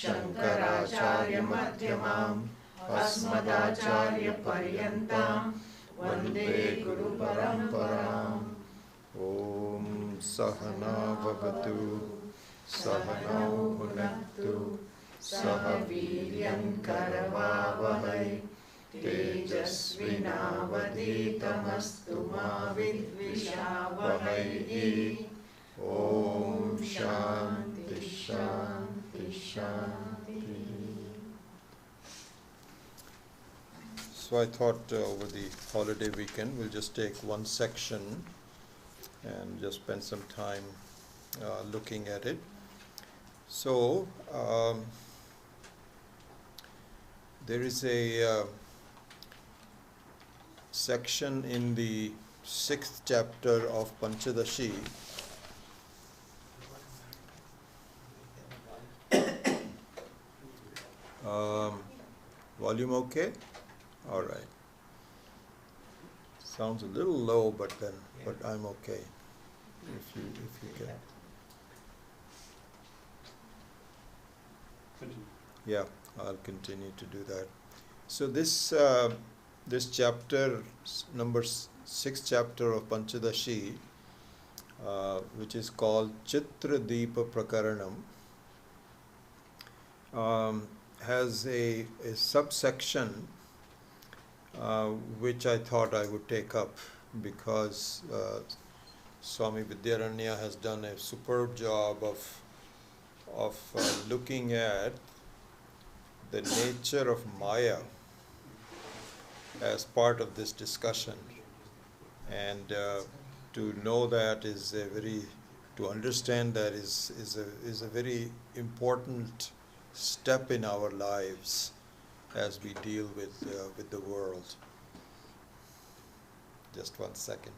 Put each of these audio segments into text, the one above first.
शङ्कराचार्यमध्यमाम् अस्मदाचार्यपर्यन्तां वन्दे गुरुपरम्पराम्। ॐ सहना भवतु सहनौ भुनक्तु सह वीर्यं करवावहै तेजस्विनावधीतमस्तु मा विद्विषावहै। ॐ शान्ति शान्ति शान्ति। So I thought over the holiday weekend we'll just take one section and just spend some time looking at it. So there is a section in the 6th chapter of Panchadashi . Volume okay? All right. Sounds a little low, but I'm okay. If you can. Yeah, I'll continue to do that. So this chapter, number 6th chapter of Panchadashi, which is called Chitra Deepa Prakaranam, has a subsection which I thought I would take up because Swami Vidyaranya has done a superb job of looking at the nature of Maya as part of this discussion, and to know that to understand that is a very important step in our lives as we deal with the world. Just 1 second.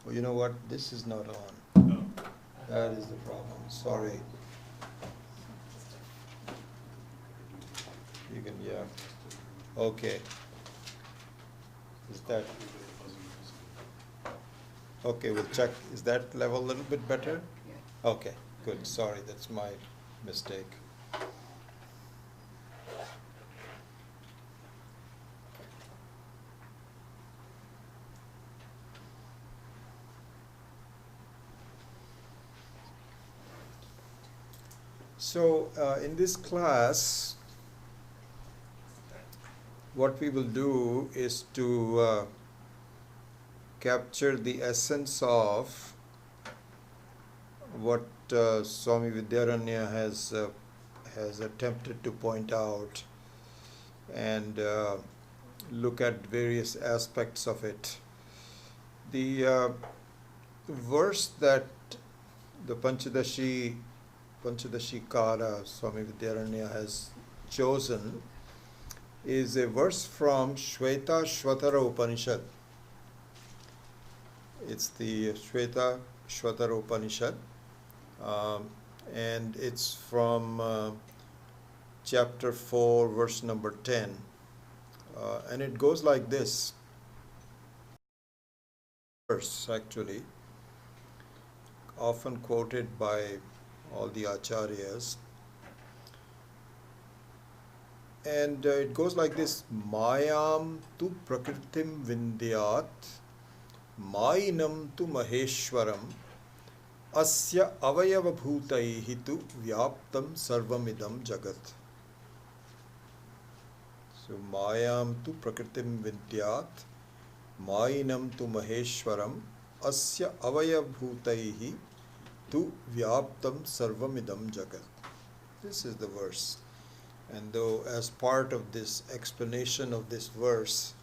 Oh, you know what? This is not on. That is the problem. Sorry. You can, yeah. Okay. Is that? Okay, we'll check. Is that level a little bit better? Okay, good. Sorry, that's my mistake. So in this class, what we will do is to capture the essence of what Swami Vidyaranya has attempted to point out, and look at various aspects of it. The verse that the Panchadashikara Swami Vidyaranya has chosen is a verse from Shvetashvatara Upanishad. It's the Shvetashvatara Upanishad, and it's from chapter 4, verse number 10. And it goes like this. Verse, actually, often quoted by all the acharyas, and it goes like this: Mayam tu prakritim vindyat, Mainam tu maheshwaram, Asya avayava bhutaihi tu vyaptam sarvamidam jagat. So Mayam tu prakritim vindyat, Mainam tu maheshwaram, Asya avayava bhutaihi tu vyaptam sarvamidam jagat. This is the verse. And though as part of this explanation of this verse,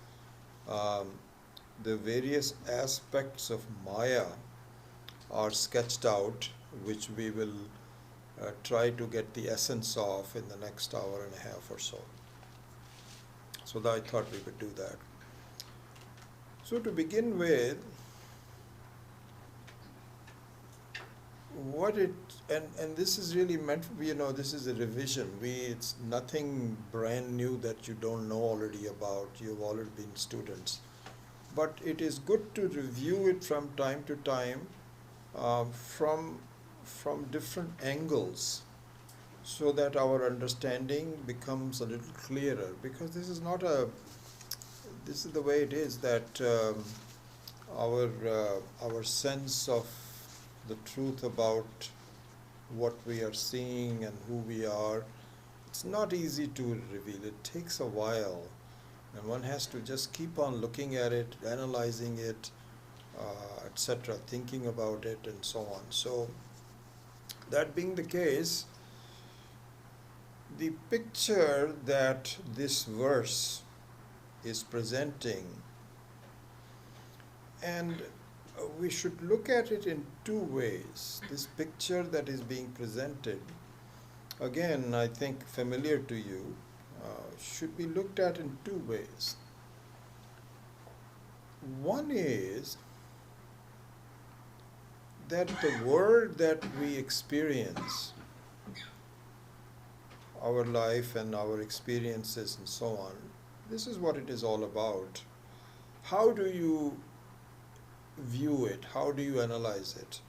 the various aspects of Maya are sketched out, which we will try to get the essence of in the next hour and a half or so. So I thought we would do that. So to begin with, what it and this is really meant for, this is a revision. It's nothing brand new that you don't know already about. You've already been students, but it is good to review it from time to time, from different angles, so that our understanding becomes a little clearer. Because this is the way it is, that our sense of the truth about what we are seeing and who we are, it's not easy to reveal. It takes a while, and one has to just keep on looking at it, analyzing it, etc., thinking about it, and so on. So, that being the case, the picture that this verse is presenting, and we should look at it in two ways. This picture that is being presented, again, I think familiar to you, should be looked at in two ways. One is that the world that we experience, our life and our experiences and so on, this is what it is all about. How do you view it? How do you analyze it?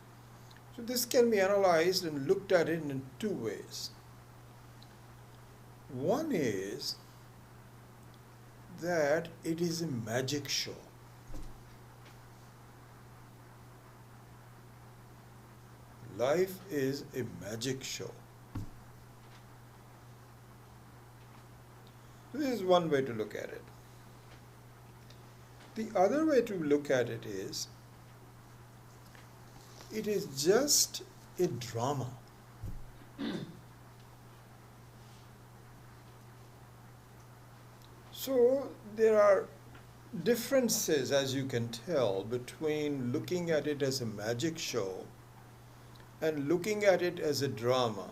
So this can be analyzed and looked at it in two ways. One is that it is a magic show. Life is a magic show. This is one way to look at it. The other way to look at it is just a drama. So there are differences, as you can tell, between looking at it as a magic show and looking at it as a drama.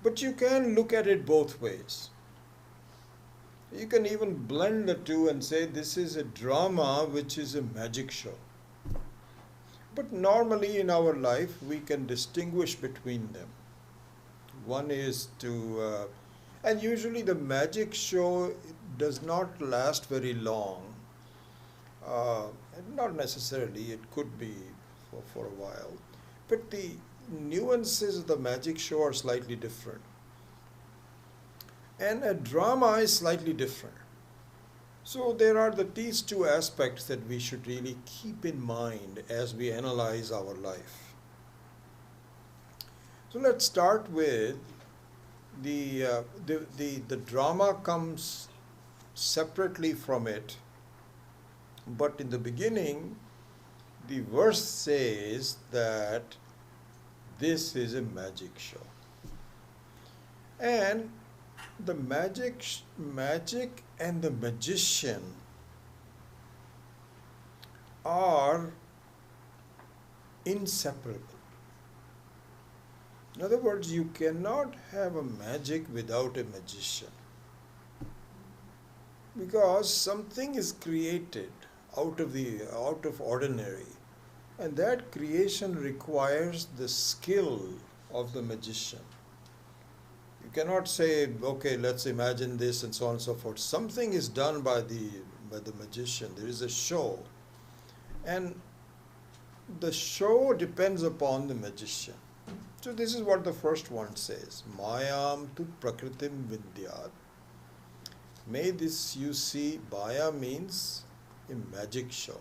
But you can look at it both ways. You can even blend the two and say this is a drama which is a magic show. But normally in our life we can distinguish between them. One is and usually the magic show does not last very long. Not necessarily, it could be for a while. But the nuances of the magic show are slightly different. And a drama is slightly different. So there are these two aspects that we should really keep in mind as we analyze our life. So let's start with the drama comes separately from it, but in the beginning, the verse says that this is a magic show. And the magic and the magician are inseparable. In other words, you cannot have a magic without a magician, because something is created out of ordinary, and that creation requires the skill of the magician. You cannot say, okay, let's imagine this and so on and so forth. Something is done by the magician. There is a show, and the show depends upon the magician. So this is what the first one says. Mayam tu prakritim vidyat. May this you see, Maya means a magic show.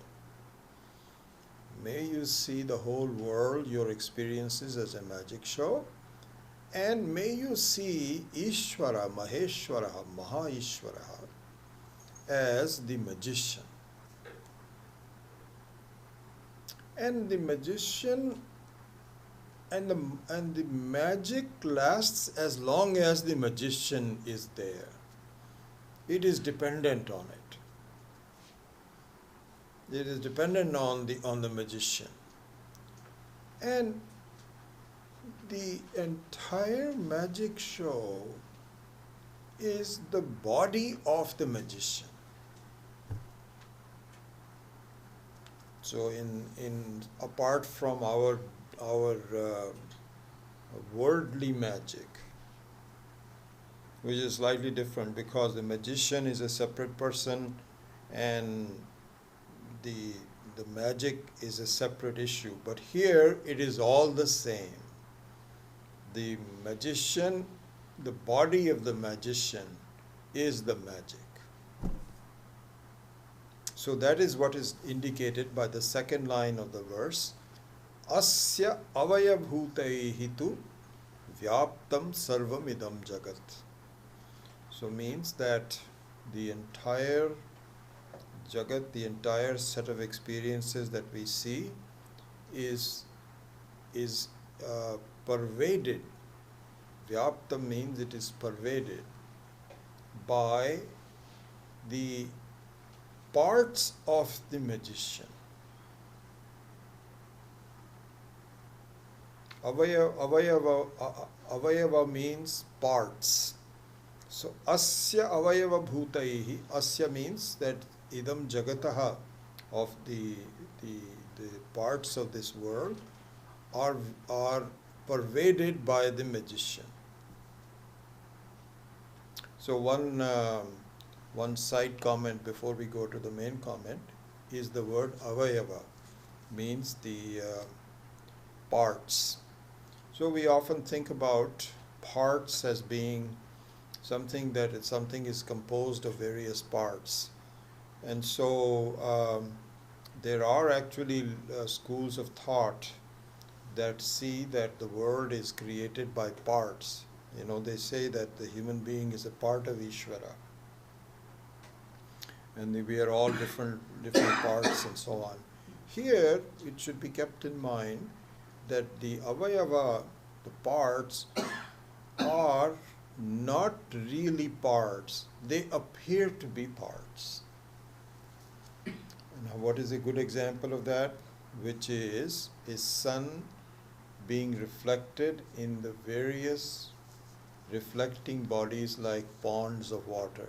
May you see the whole world, your experiences as a magic show. And may you see Ishvara, Maheshwara, Mahaishvara as the magician. And the magician and the magic lasts as long as the magician is there. It is dependent on it. It is dependent on the magician. And the entire magic show is the body of the magician. So apart from our worldly magic, which is slightly different because the magician is a separate person and the the magic is a separate issue. But here it is all the same. The magician, the body of the magician is the magic. So that is what is indicated by the second line of the verse. Asya avayabhutaihi tu vyaptam sarvam idam jagat. So means that the entire jagat, the entire set of experiences that we see is pervaded. Vyaptam means it is pervaded by the parts of the magician. Avayava means parts. So asya avayava bhutaihi, asya means that idam jagataha, of the parts of this world are pervaded by the magician. So one side comment before we go to the main comment is the word avayava, means the parts. So we often think about parts as being something is composed of various parts. And so there are actually schools of thought that see that the world is created by parts. You know, they say that the human being is a part of Ishvara. And we are all different parts and so on. Here, it should be kept in mind that the avayava, the parts, are not really parts. They appear to be parts. Now, what is a good example of that? Which is a sun being reflected in the various reflecting bodies like ponds of water.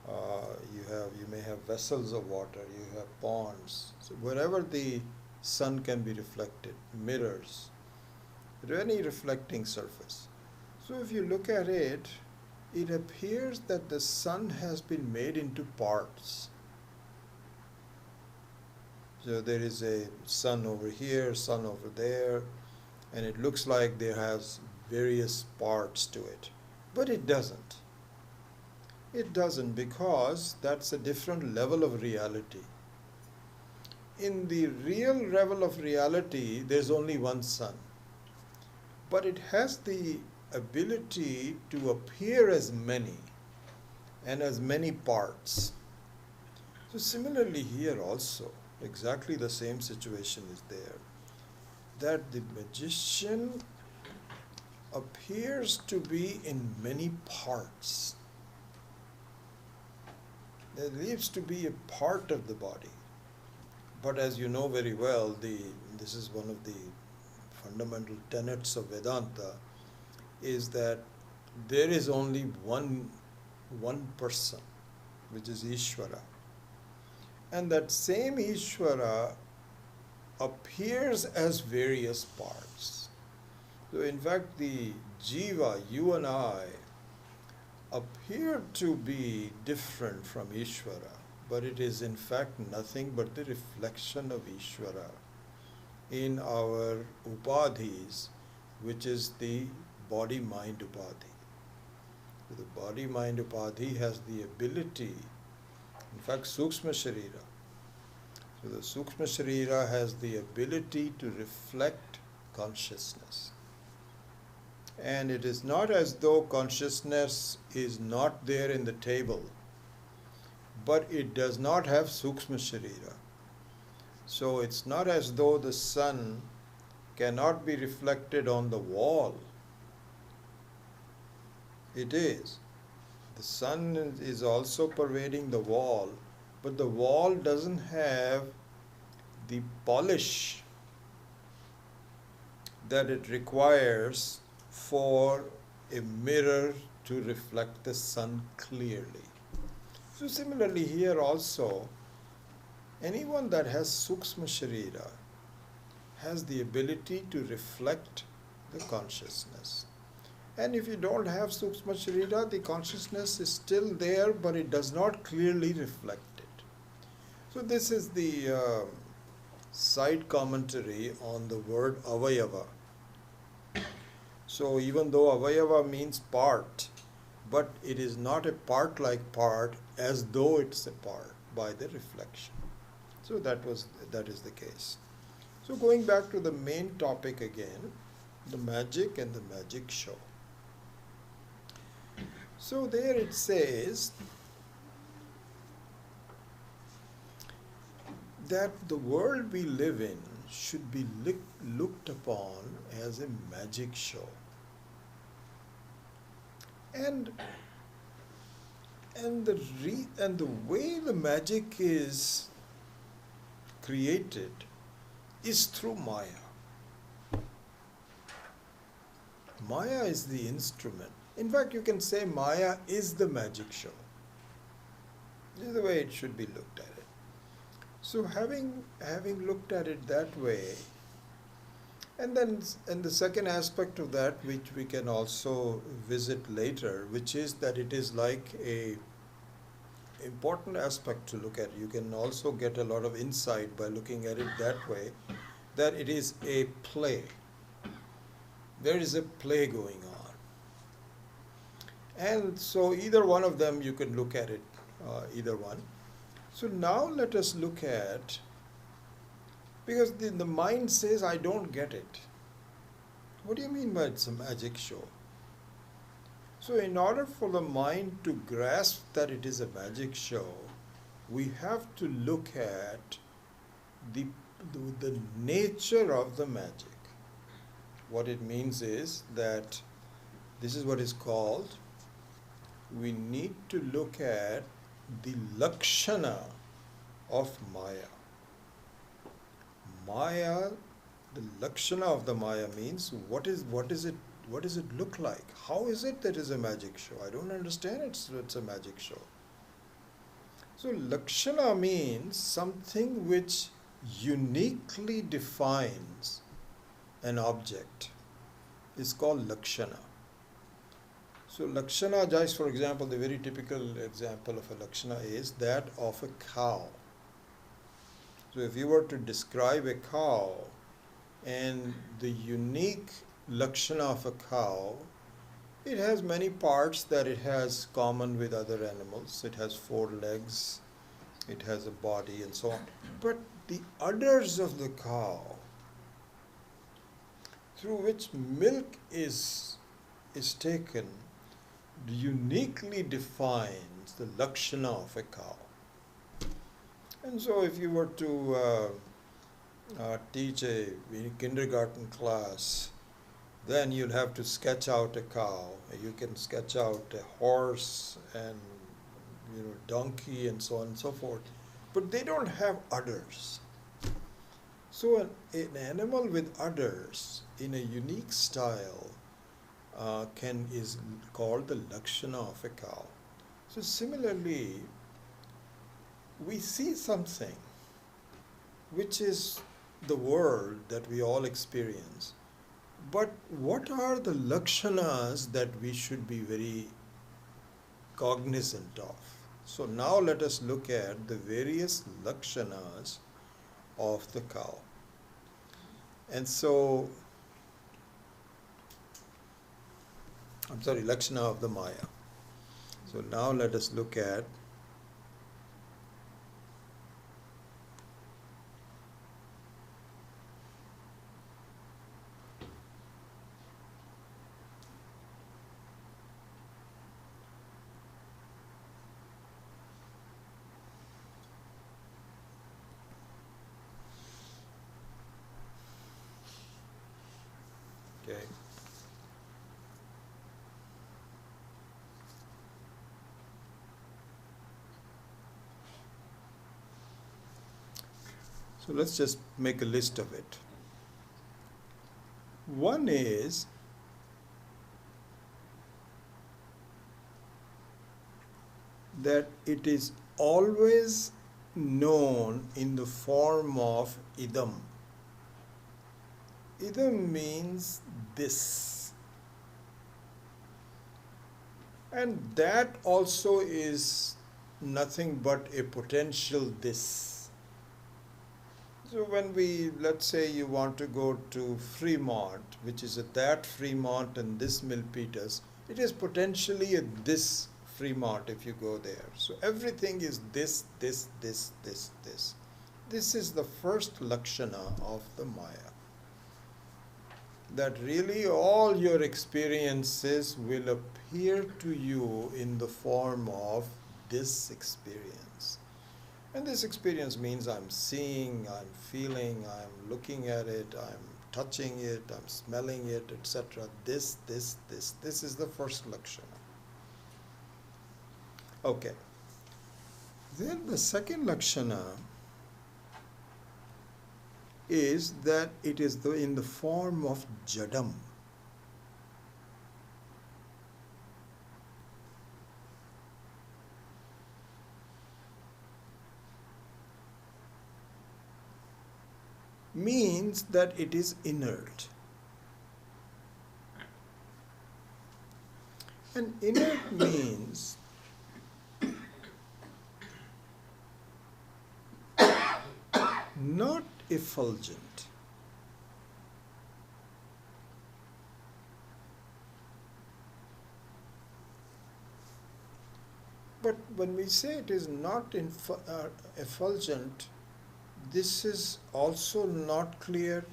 You may have vessels of water, you have ponds. So wherever the sun can be reflected, mirrors, any reflecting surface. So if you look at it, it appears that the sun has been made into parts. So there is a sun over here, sun over there, and it looks like there has various parts to it. But it doesn't. It doesn't, because that's a different level of reality. In the real level of reality, there's only one sun. But it has the ability to appear as many and as many parts. So similarly here also, exactly the same situation is there. That the magician appears to be in many parts. There needs to be a part of the body. But as you know very well, this is one of the fundamental tenets of Vedanta, is that there is only one person, which is Ishvara. And that same Ishvara appears as various parts. So in fact, the Jiva, you and I, appear to be different from Ishvara, but it is in fact nothing but the reflection of Ishvara in our upadhis, which is the body-mind upadhi. So the body-mind upadhi has the ability, in fact, Sukshma Sharira. So the Sukshma Sharira has the ability to reflect consciousness. And it is not as though consciousness is not there in the table, but it does not have Sukshma Sharira. So it's not as though the sun cannot be reflected on the wall. It is. The sun is also pervading the wall, but the wall doesn't have the polish that it requires for a mirror to reflect the sun clearly. So similarly here also, anyone that has Sukshma Sharira has the ability to reflect the consciousness. And if you don't have Sukshma Sharira, the consciousness is still there, but it does not clearly reflect it. So this is the side commentary on the word avayava. So even though avayava means part, but it is not a part like part as though it's a part by the reflection. So that is the case. So going back to the main topic again, the magic and the magic show. So there it says that the world we live in should be looked upon as a magic show. And the way the magic is created is through Maya. Maya is the instrument. In fact, you can say Maya is the magic show. This is the way it should be looked at it. So having looked at it that way, and the second aspect of that, which we can also visit later, which is that it is like a important aspect to look at. You can also get a lot of insight by looking at it that way, that it is a play. There is a play going on. And so either one of them you can look at it, either one. So now let us look at, because the mind says, I don't get it. What do you mean by it's a magic show? So in order for the mind to grasp that it is a magic show, we have to look at the nature of the magic. What it means is that this is what is called, we need to look at the lakshana of Maya. Maya, the lakshana of the Maya means what does it look like? How is it that is a magic show? I don't understand it's a magic show. So lakshana means something which uniquely defines an object. It's called lakshana. So lakshana, just for example, the very typical example of a lakshana is that of a cow. So if you were to describe a cow and the unique lakshana of a cow, it has many parts that it has common with other animals. It has 4 legs, it has a body and so on. But the udders of the cow, through which milk is taken, uniquely defines the lakshana of a cow. And so if you were to teach a kindergarten class, then you'll have to sketch out a cow. You can sketch out a horse and donkey and so on and so forth. But they don't have udders. So an animal with udders in a unique style is called the lakshana of a cow. So similarly, we see something which is the world that we all experience. But what are the lakshanas that we should be very cognizant of? So now let us look at the various lakshanas of the cow. And so, lakshana of the Maya. So now let us look at So let's just make a list of it. One is that it is always known in the form of idam. idam means this. And that also is nothing but a potential this. So when we, let's say you want to go to Fremont, which is at that Fremont and this Milpitas, it is potentially a this Fremont if you go there. So everything is this, this, this, this, this. This is the first Lakshana of the Maya. That really all your experiences will appear to you in the form of this experience. And this experience means I'm seeing, I'm feeling, I'm looking at it, I'm touching it, I'm smelling it, etc. This is the first Lakshana. Okay. Then the second Lakshana is that it is in the form of Jadam. Means that it is inert. And inert means not effulgent. But when we say it is not effulgent, this is also not clear,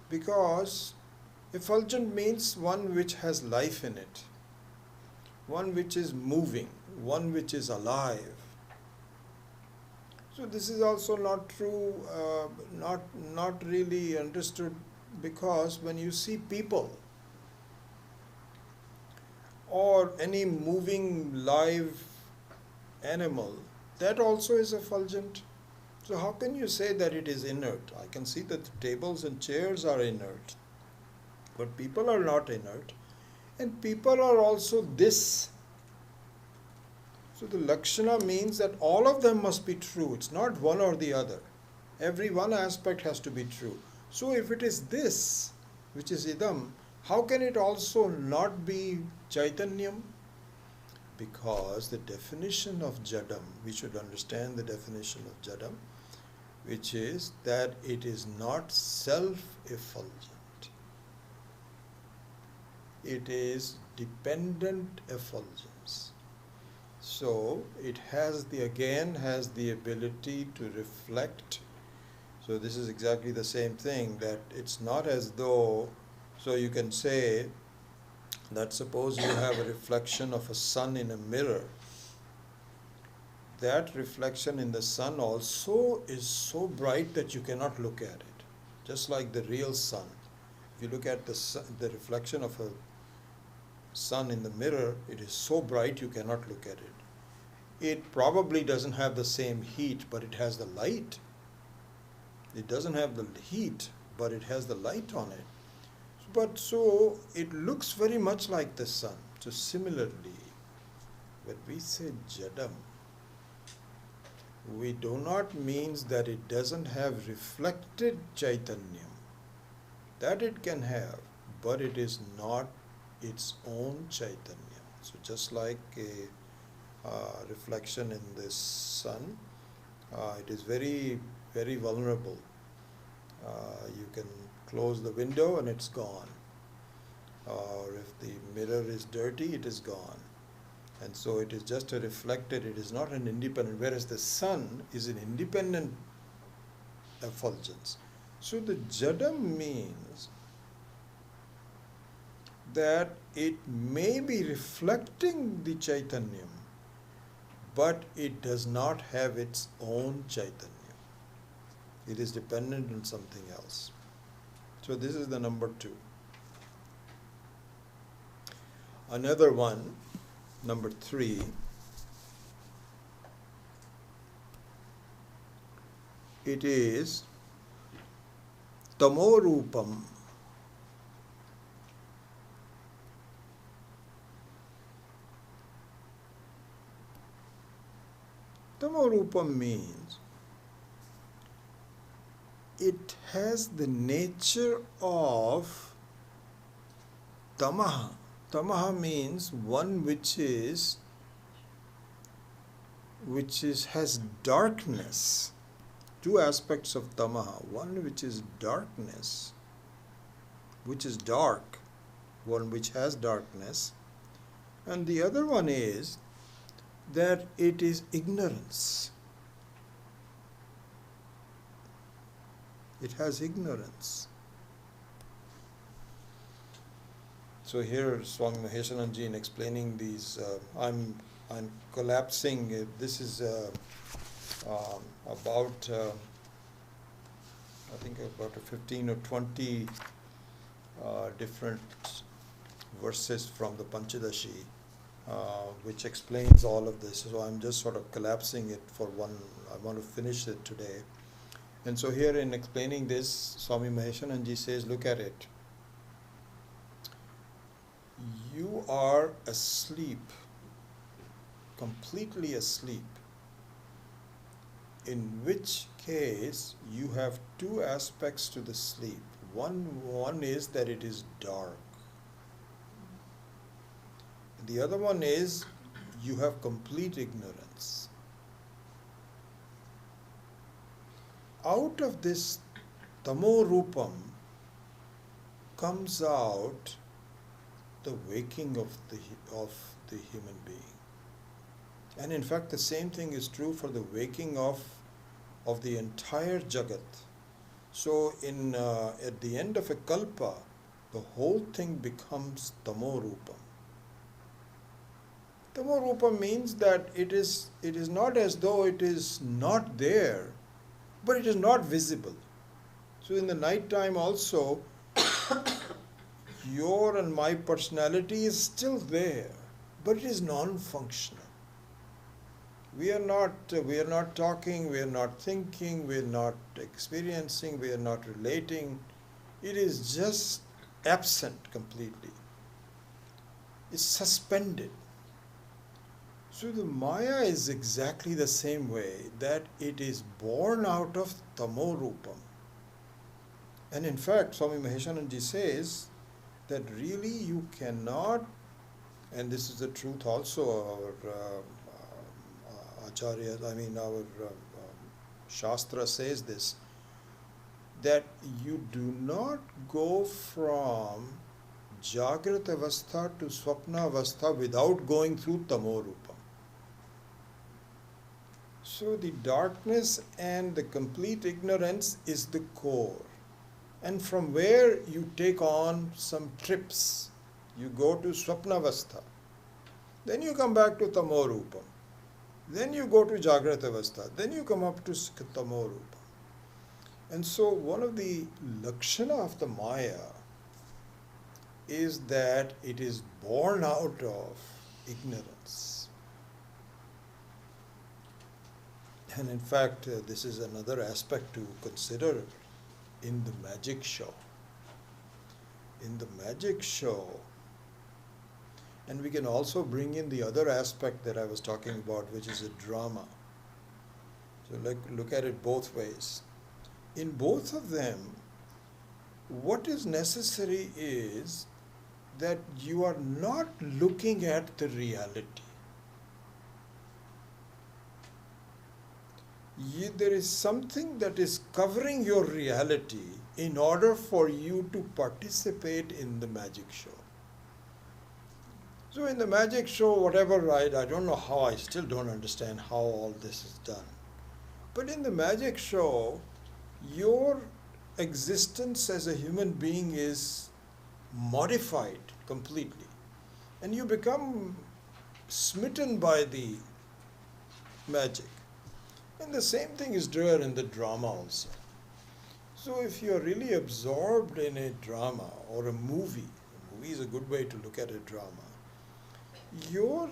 because effulgent means one which has life in it, one which is moving, one which is alive. So this is also not true, not really understood, because when you see people or any moving live animal, that also is effulgent. So how can you say that it is inert? I can see that the tables and chairs are inert, but people are not inert, and people are also this. So the Lakshana means that all of them must be true. It's not one or the other. Every one aspect has to be true. So if it is this, which is idam, how can it also not be Chaitanyam? Because the definition of Jadam, we should understand the definition of Jadam, which is that it is not self-effulgent. It is dependent effulgence. So it has the ability to reflect. So this is exactly the same thing, that it's not as though, so you can say that suppose you have a reflection of a sun in a mirror. That reflection in the sun also is so bright that you cannot look at it, just like the real sun. If you look at the reflection of a sun in the mirror, it is so bright you cannot look at it. It probably doesn't have the same heat, but it has the light. It doesn't have the heat, but it has the light on it. But so it looks very much like the sun. So similarly, when we say Jadam, we do not mean that it doesn't have reflected Chaitanyam. That it can have, but it is not its own Chaitanya. So just like a reflection in the sun, it is very, very vulnerable. You can close the window and it's gone. Or if the mirror is dirty, it is gone. And so it is just a reflected, it is not an independent, whereas the sun is an independent effulgence. So the Jadam means that it may be reflecting the Chaitanyam, but it does not have its own Chaitanya. It is dependent on something else. So this is the number 2. Another one, number 3, it is Tamorupam. Tamorupam means it has the nature of tamaha. Tamaha means one which has darkness. Two aspects of tamaha. One which is darkness, which is dark, one which has darkness, and the other one is that it is ignorance. It has ignorance. So here Swami Maheshananji in explaining these, I'm collapsing. This is about I think about 15 or 20 different verses from the Panchadashi, which explains all of this. So I'm just sort of collapsing it for one. I want to finish it today. And so here in explaining this, Swami Maheshananji says, look at it. You are asleep, completely asleep, in which case you have two aspects to the sleep. One is that it is dark. The other one is you have complete ignorance. Out of this tamo rupam comes out the waking of the human being. And in fact, the same thing is true for the waking of the entire Jagat. So at the end of a kalpa, the whole thing becomes tamo rupam. Tamo rupam means that it is not as though it is not there, but it is not visible. So in the night time also, your and my personality is still there, but it is non-functional. We are not talking, we are not thinking, we are not experiencing, we are not relating. It is just absent completely. It's suspended. So the Maya is exactly the same way, that it is born out of tamo rupam. And in fact, Swami Maheshananji says that really you cannot, and this is the truth also, our Acharyas, our Shastra says this, that you do not go from Jagrat Avastha to Swapna Avastha without going through Tamo Rupam. So the darkness and the complete ignorance is the core. And from where you take on some trips, you go to Swapna Avastha, then you come back to Tamo Rupam. Then you go to Jagrata Avastha. Then you come up to Tamo Rupa. And so one of the lakshana of the Maya is that it is born out of ignorance. And in fact, this is another aspect to consider in the magic show. In the magic show, and we can also bring in the other aspect that I was talking about, which is a drama. So look at it both ways. In both of them, what is necessary is that you are not looking at the reality. There is something that is covering your reality in order for you to participate in the magic show. So in the magic show, whatever, I don't know how, I still don't understand how all this is done. But in the magic show, your existence as a human being is modified completely. And you become smitten by the magic. And the same thing is there in the drama also. So if you are really absorbed in a drama or a movie is a good way to look at a drama, your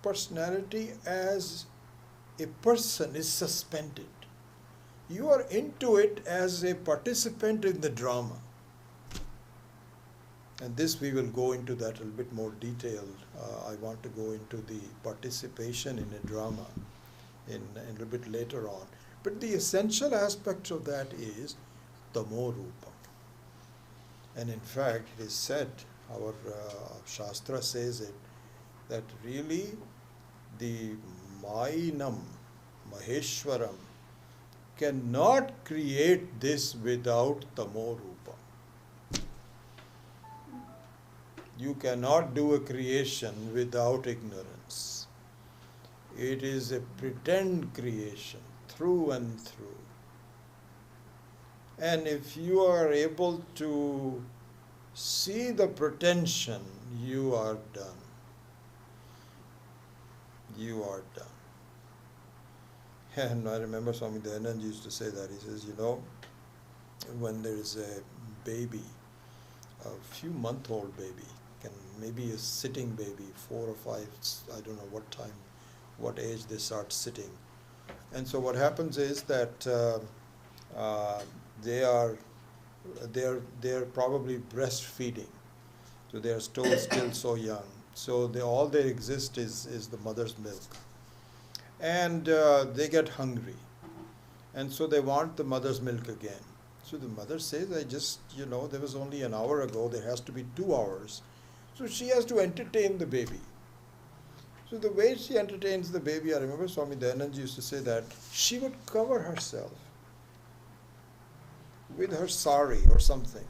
personality as a person is suspended. You are into it as a participant in the drama. And this we will go into that a little bit more detailed. I want to go into the participation in a drama in a little bit later on. But the essential aspect of that is tamo rupam. And in fact, it is said, our Shastra says it, that really the Mainam, Maheshwaram, cannot create this without tamo rupam. You cannot do a creation without ignorance. It is a pretend creation, through and through. And if you are able to see the pretension, you are done. You are done. And I remember Swami Dayanand used to say that. He says, when there is a baby, a few month old baby, maybe a sitting baby, 4 or 5, I don't know what time, what age they start sitting. And so what happens is that they are probably breastfeeding, so they are still so young. So all they exist is the mother's milk, and they get hungry, and so they want the mother's milk again. So the mother says, there was only an hour ago, there has to be 2 hours. So she has to entertain the baby. So the way she entertains the baby, I remember Swami Dayanand used to say that she would cover herself with her sari or something.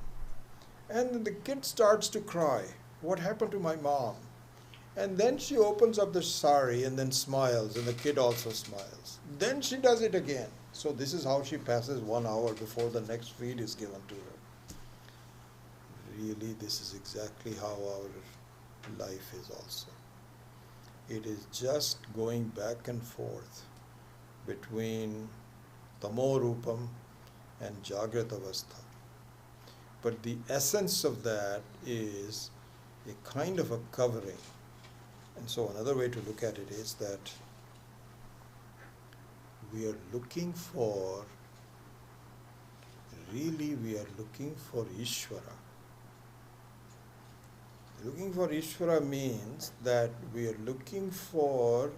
And the kid starts to cry, what happened to my mom? And then she opens up the sari and then smiles, and the kid also smiles. Then she does it again. So this is how she passes 1 hour before the next feed is given to her. Really, this is exactly how our life is also. It is just going back and forth between tamo rupam and Jagrat Avastha. But the essence of that is a kind of a covering. And so another way to look at it is that we are looking for Ishvara. Looking for Ishvara means that we are looking for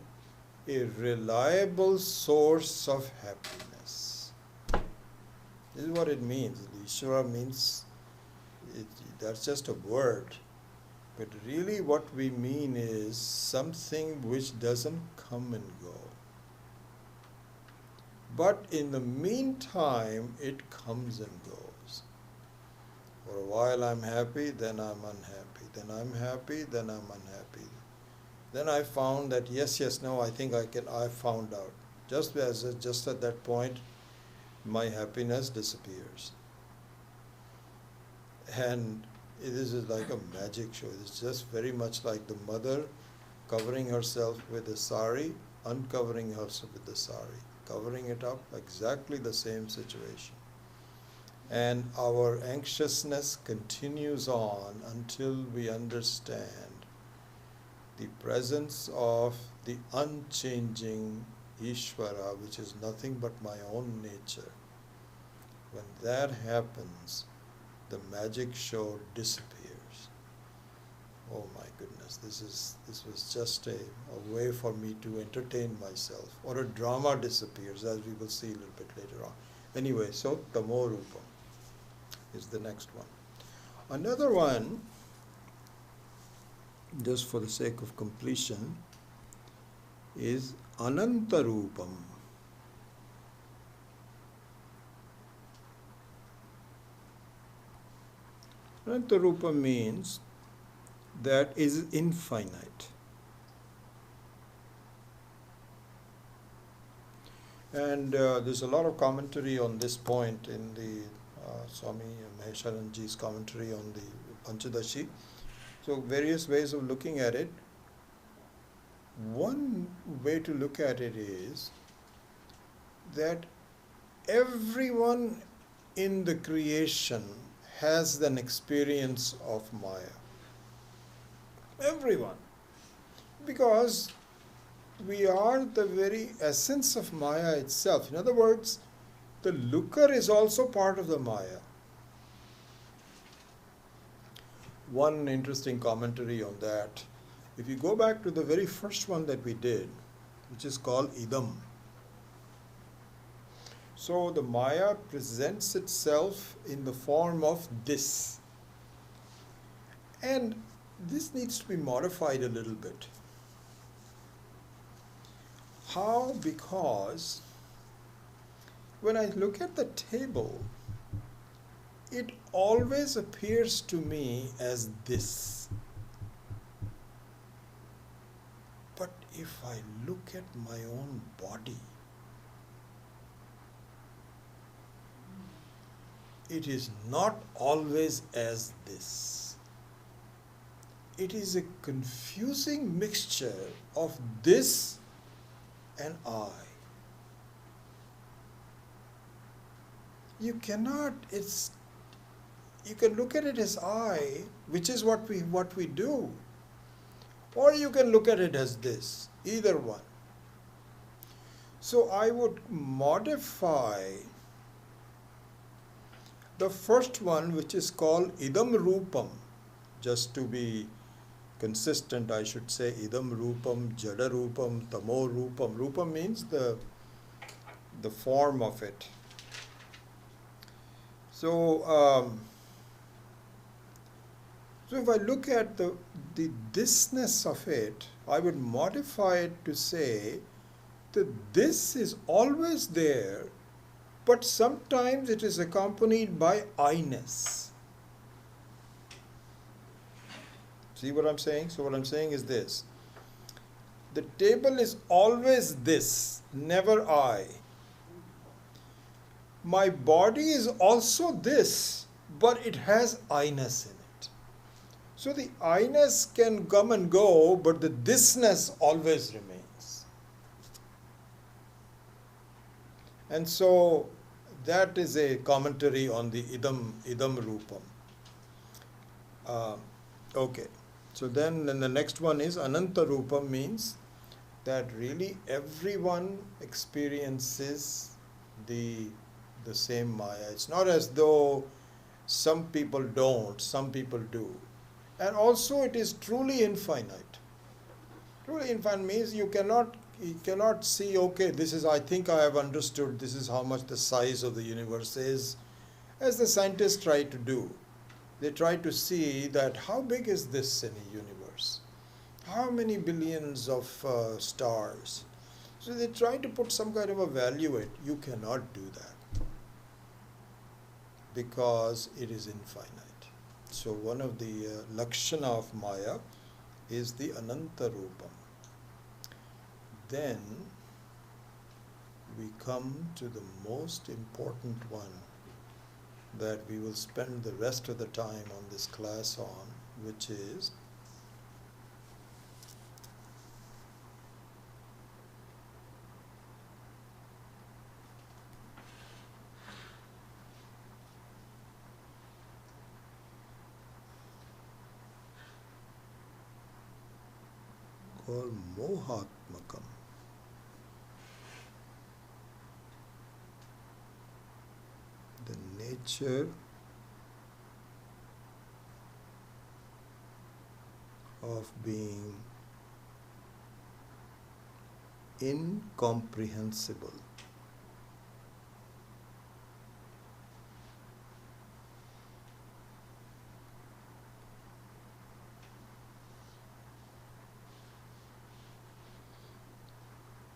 a reliable source of happiness. This is what it means. Ishvara means, that's just a word. But really what we mean is something which doesn't come and go. But in the meantime, it comes and goes. For a while I'm happy, then I'm unhappy. Then I'm happy, then I'm unhappy. Then I found that I found out. Just at that point, my happiness disappears. And this is like a magic show. It's just very much like the mother covering herself with a sari, uncovering herself with the sari, covering it up, exactly the same situation. And our anxiousness continues on until we understand the presence of the unchanging Ishvara, which is nothing but my own nature. When that happens, the magic show disappears. Oh my goodness, this was just a way for me to entertain myself. Or a drama disappears, as we will see a little bit later on. Anyway, so tamo rupam is the next one. Another one, just for the sake of completion, is ananta rupam. Ananta rupam means that is infinite. And there's a lot of commentary on this point in the Swami Maheswaranji's commentary on the Panchadashi. So various ways of looking at it. One way to look at it is that everyone in the creation has an experience of Maya. Everyone. Because we are the very essence of Maya itself. In other words, the looker is also part of the Maya. One interesting commentary on that, if you go back to the very first one that we did, which is called Idam. So the Maya presents itself in the form of this. And this needs to be modified a little bit. How? Because when I look at the table, it always appears to me as this. But if I look at my own body, it is not always as this. It is a confusing mixture of this and I. You can look at it as I, which is what we do. Or you can look at it as this, either one. So I would modify the first one, which is called idam rupam. Just to be consistent, I should say idam rupam, jada rupam, tamo rupam. Rupam means the form of it. So if I look at the thisness of it, I would modify it to say that this is always there, but sometimes it is accompanied by I-ness. See what I'm saying? So what I'm saying is this. The table is always this, never I. My body is also this, but it has I-ness in it. So the I-ness can come and go, but the thisness always remains. And so that is a commentary on the idam rupam. Okay. So then the next one is ananta rupam, means that really everyone experiences the same Maya. It's not as though some people don't, some people do. And also it is truly infinite. Truly infinite means you cannot see, okay, this is, I think I have understood, this is how much the size of the universe is, as the scientists try to do. They try to see that how big is this in a universe? How many billions of stars? So they try to put some kind of a value it. You cannot do that because it is infinite. So one of the lakshana of Maya is the ananta rupam. Then we come to the most important one that we will spend the rest of the time on this class on, which is called mohatmakam. The nature of being incomprehensible.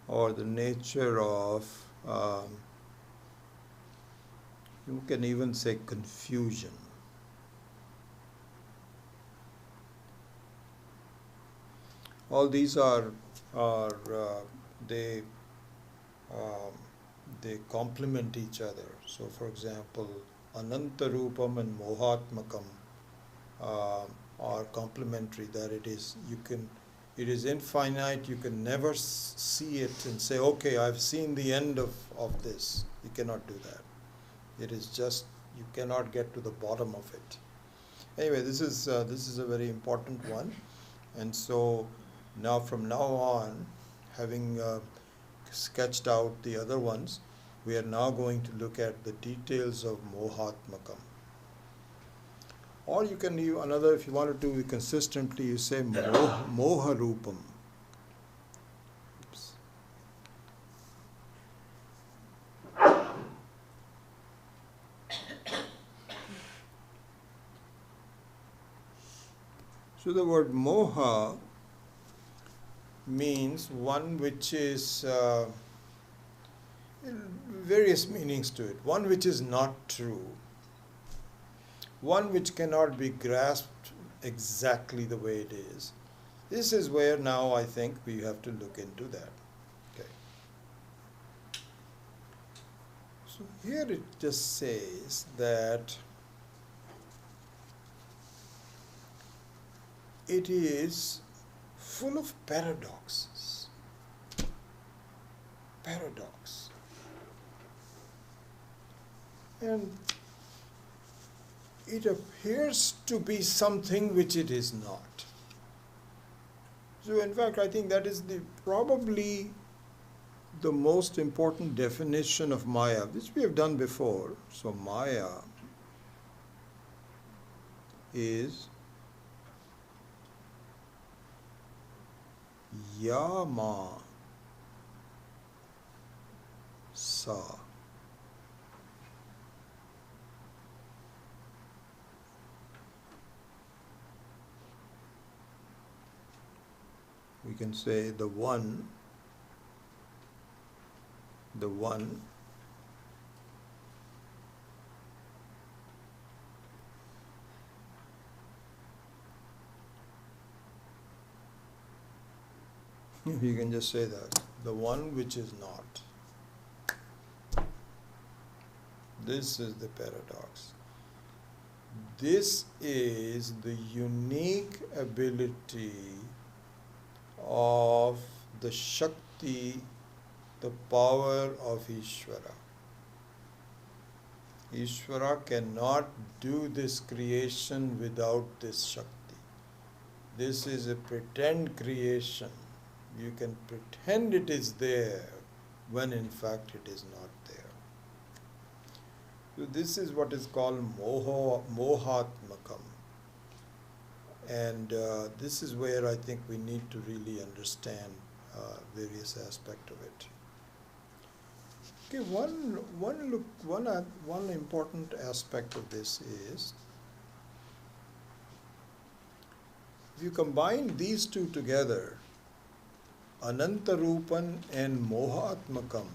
Or the nature of, you can even say confusion. All these they complement each other. So for example, ananta rupam and mohatmakam are complementary, that it is infinite, you can never see it and say, okay, I've seen the end of this. You cannot do that. It is just, you cannot get to the bottom of it. Anyway, this is a very important one. And so now from now on, having sketched out the other ones, we are now going to look at the details of mohatmakam. Or you can use another, if you want to do it consistently, you say moharupam. Oops. So the word moha means one which is various meanings to it. One which is not true, one which cannot be grasped exactly the way it is. This is where now I think we have to look into that. Okay. So here it just says that it is full of paradoxes. Paradox. And it appears to be something which it is not. So in fact, I think that is probably the most important definition of Maya, which we have done before. So Maya is Yama Sa. We can say the one, you can just say that, the one which is not. This is the paradox. This is the unique ability of the Shakti, the power of Ishvara. Ishvara cannot do this creation without this Shakti. This is a pretend creation. You can pretend it is there when in fact it is not there. So this is what is called mohatmakam. And this is where I think we need to really understand various aspects of it. Okay, one important aspect of this is, if you combine these two together, Anantarupan and Mohatmakam,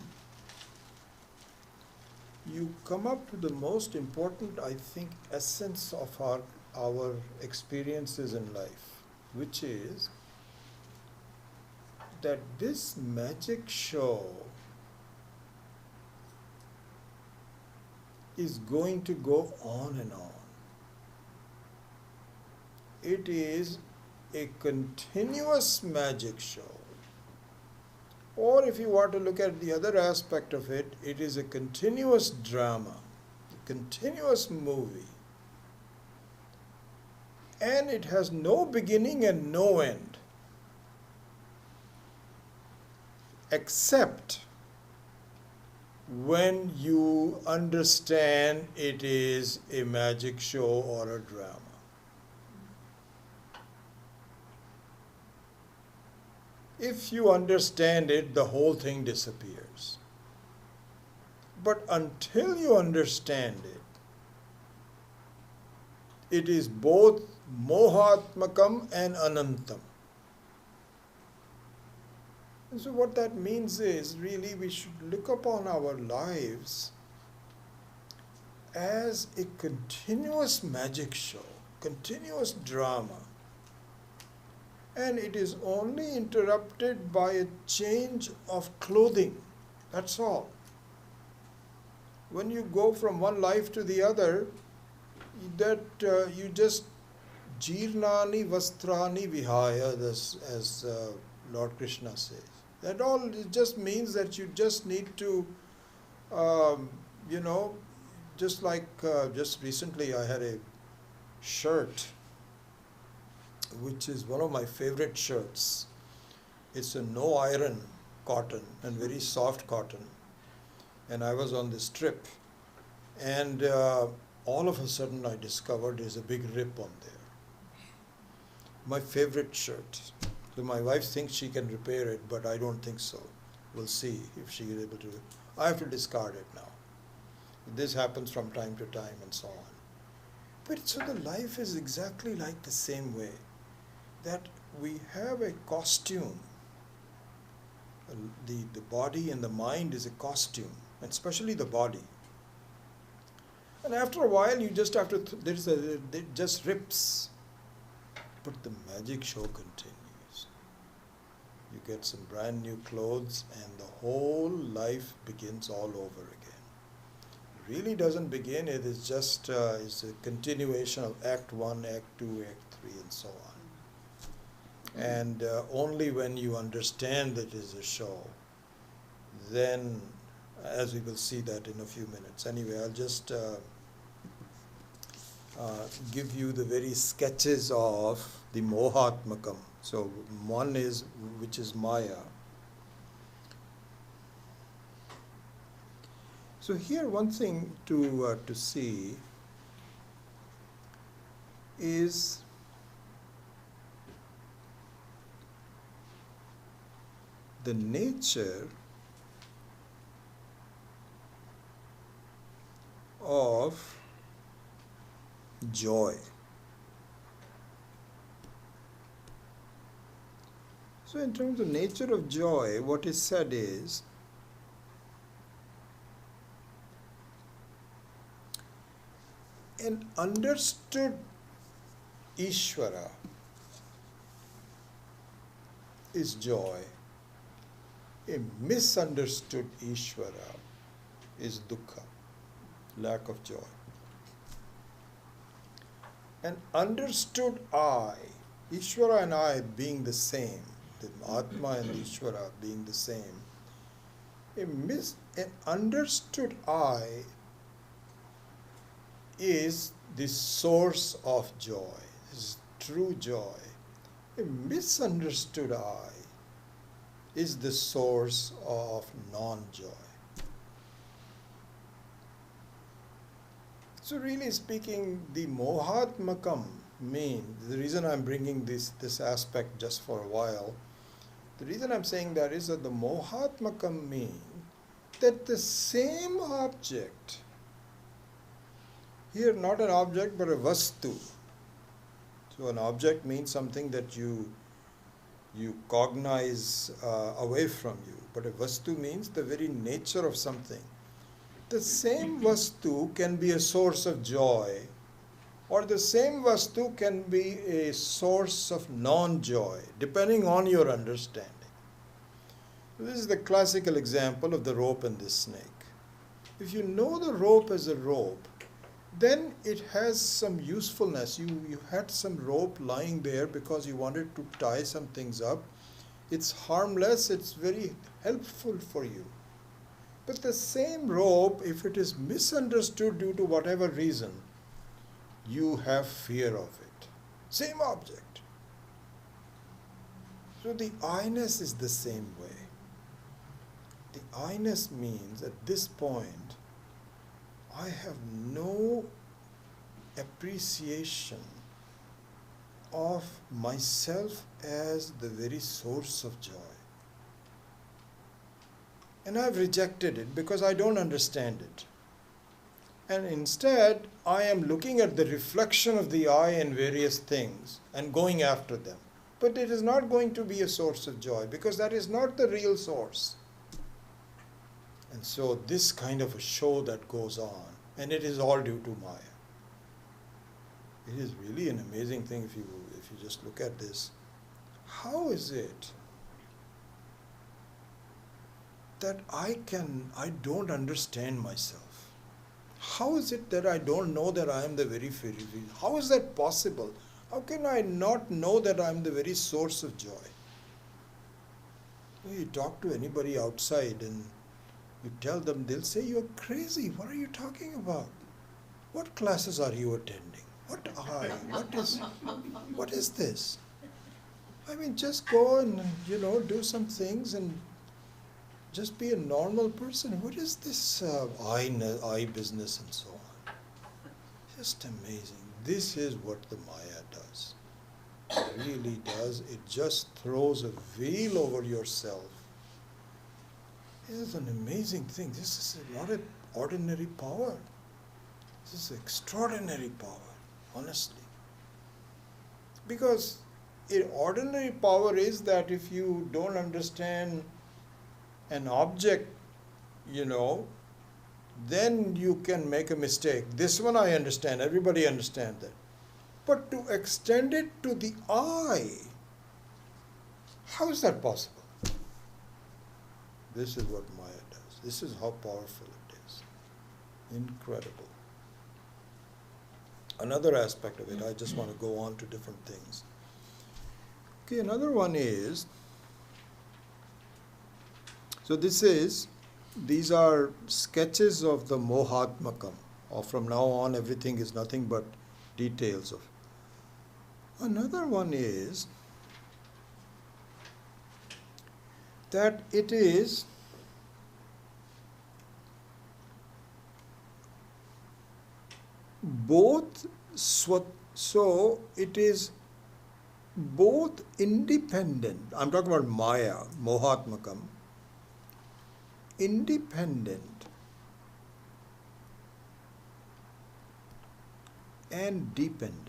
you come up to the most important, I think, essence of our experiences in life, which is that this magic show is going to go on and on. It is a continuous magic show. Or if you want to look at the other aspect of it, it is a continuous drama, a continuous movie. And it has no beginning and no end, except when you understand it is a magic show or a drama. If you understand it, the whole thing disappears. But until you understand it, it is both Mohatmakam and Anantam. And so what that means is, really we should look upon our lives as a continuous magic show, continuous drama. And it is only interrupted by a change of clothing. That's all. When you go from one life to the other, that you just Jirnani Vastrani Vihaya, as Lord Krishna says. That all it just means that you just need to, just like just recently I had a shirt, which is one of my favorite shirts. It's a no iron cotton and very soft cotton. And I was on this trip, and all of a sudden I discovered there's a big rip on there. My favorite shirt. So my wife thinks she can repair it, but I don't think so. We'll see if she is able to. I have to discard it now. This happens from time to time and so on. But so the life is exactly like the same way. that we have a costume. The body and the mind is a costume, and especially the body. And after a while, you just have to, it just rips. But the magic show continues. You get some brand new clothes, and the whole life begins all over again. It really doesn't begin, it is just it's a continuation of Act 1, Act 2, Act 3, and so on. And only when you understand that it is a show, then, as we will see that in a few minutes. Anyway, I'll just give you the very sketches of the Mohatmakam. So one is, which is Maya. So here one thing to see is the nature of joy. So in terms of nature of joy, what is said is, an understood Ishvara is joy. A misunderstood Ishvara is dukkha, lack of joy. An understood I, Ishvara and I being the same, the Atma and Ishvara being the same, an understood I is the source of joy, is true joy. A misunderstood I is the source of non-joy. So really speaking, the Mohatmakam means, the reason I'm bringing this aspect just for a while, the reason I'm saying that is that the Mohatmakam means that the same object, here not an object but a vastu. So an object means something that you cognize away from you, but a vastu means the very nature of something. The same vastu can be a source of joy, or the same vastu can be a source of non-joy, depending on your understanding. This is the classical example of the rope and the snake. If you know the rope as a rope, then it has some usefulness. You had some rope lying there because you wanted to tie some things up. It's harmless, it's very helpful for you. But the same rope, if it is misunderstood due to whatever reason, you have fear of it. Same object. So the I-ness is the same way. The I-ness means at this point, I have no appreciation of myself as the very source of joy. And I've rejected it because I don't understand it. And instead, I am looking at the reflection of the I in various things and going after them. But it is not going to be a source of joy because that is not the real source. And so this kind of a show that goes on, and it is all due to Maya. It is really an amazing thing if you just look at this. How is it that I don't understand myself? How is it that I don't know that I am the very how is that possible? How can I not know that I am the very source of joy? You talk to anybody outside and you tell them, they'll say, you're crazy. What are you talking about? What classes are you attending? What is this? I mean, just go and, do some things and just be a normal person. What is this I business and so on? Just amazing. This is what the Maya does. It really does. It just throws a veil over yourself. This is an amazing thing. This is not an ordinary power. This is extraordinary power, honestly. Because ordinary power is that if you don't understand an object, then you can make a mistake. This one I understand, everybody understands that. But to extend it to the eye, how is that possible? This is what Maya does. This is how powerful it is. Incredible. Another aspect of it, I just want to go on to different things. Okay, another one is, so these are sketches of the Mohatmakam. Or from now on, everything is nothing but details of. Another one is that it is both so it is both independent. I'm talking about Maya, Mohatmakam, independent and dependent.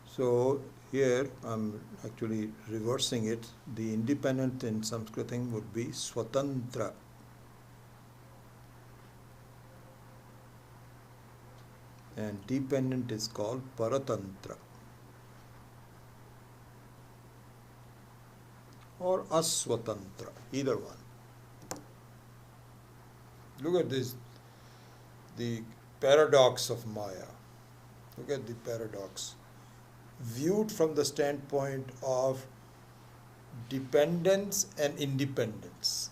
So here I'm actually reversing it. The independent in Sanskriting would be Swatantra. And dependent is called Paratantra or Aswatantra, either one. Look at this, the paradox of Maya. Look at the paradox. Viewed from the standpoint of dependence and independence.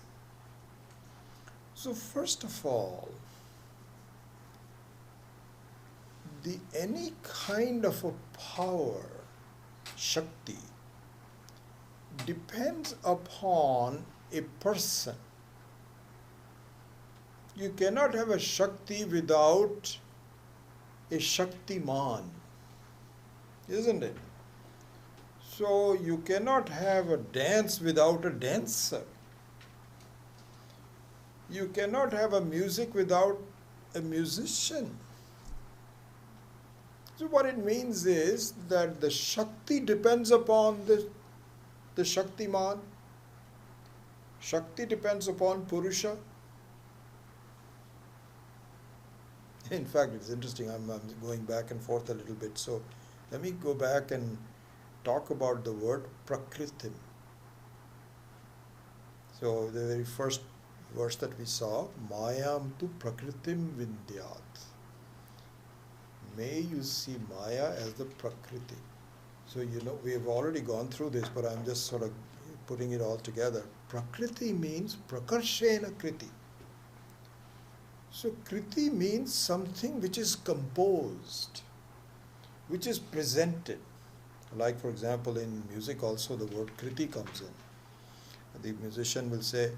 So first of all, any kind of a power, Shakti, depends upon a person. You cannot have a Shakti without a Shaktiman, isn't it? So you cannot have a dance without a dancer. You cannot have a music without a musician. So what it means is that the Shakti depends upon the Shaktiman. Shakti depends upon Purusha. In fact, it's interesting, I'm going back and forth a little bit. So let me go back and talk about the word Prakritim. So the very first verse that we saw, Mayam tu Prakritim Vindyat. May you see Maya as the Prakriti. So we have already gone through this, but I'm just sort of putting it all together. Prakriti means Prakarshena Kriti. So Kriti means something which is composed, which is presented. Like for example in music also the word Kriti comes in. The musician will say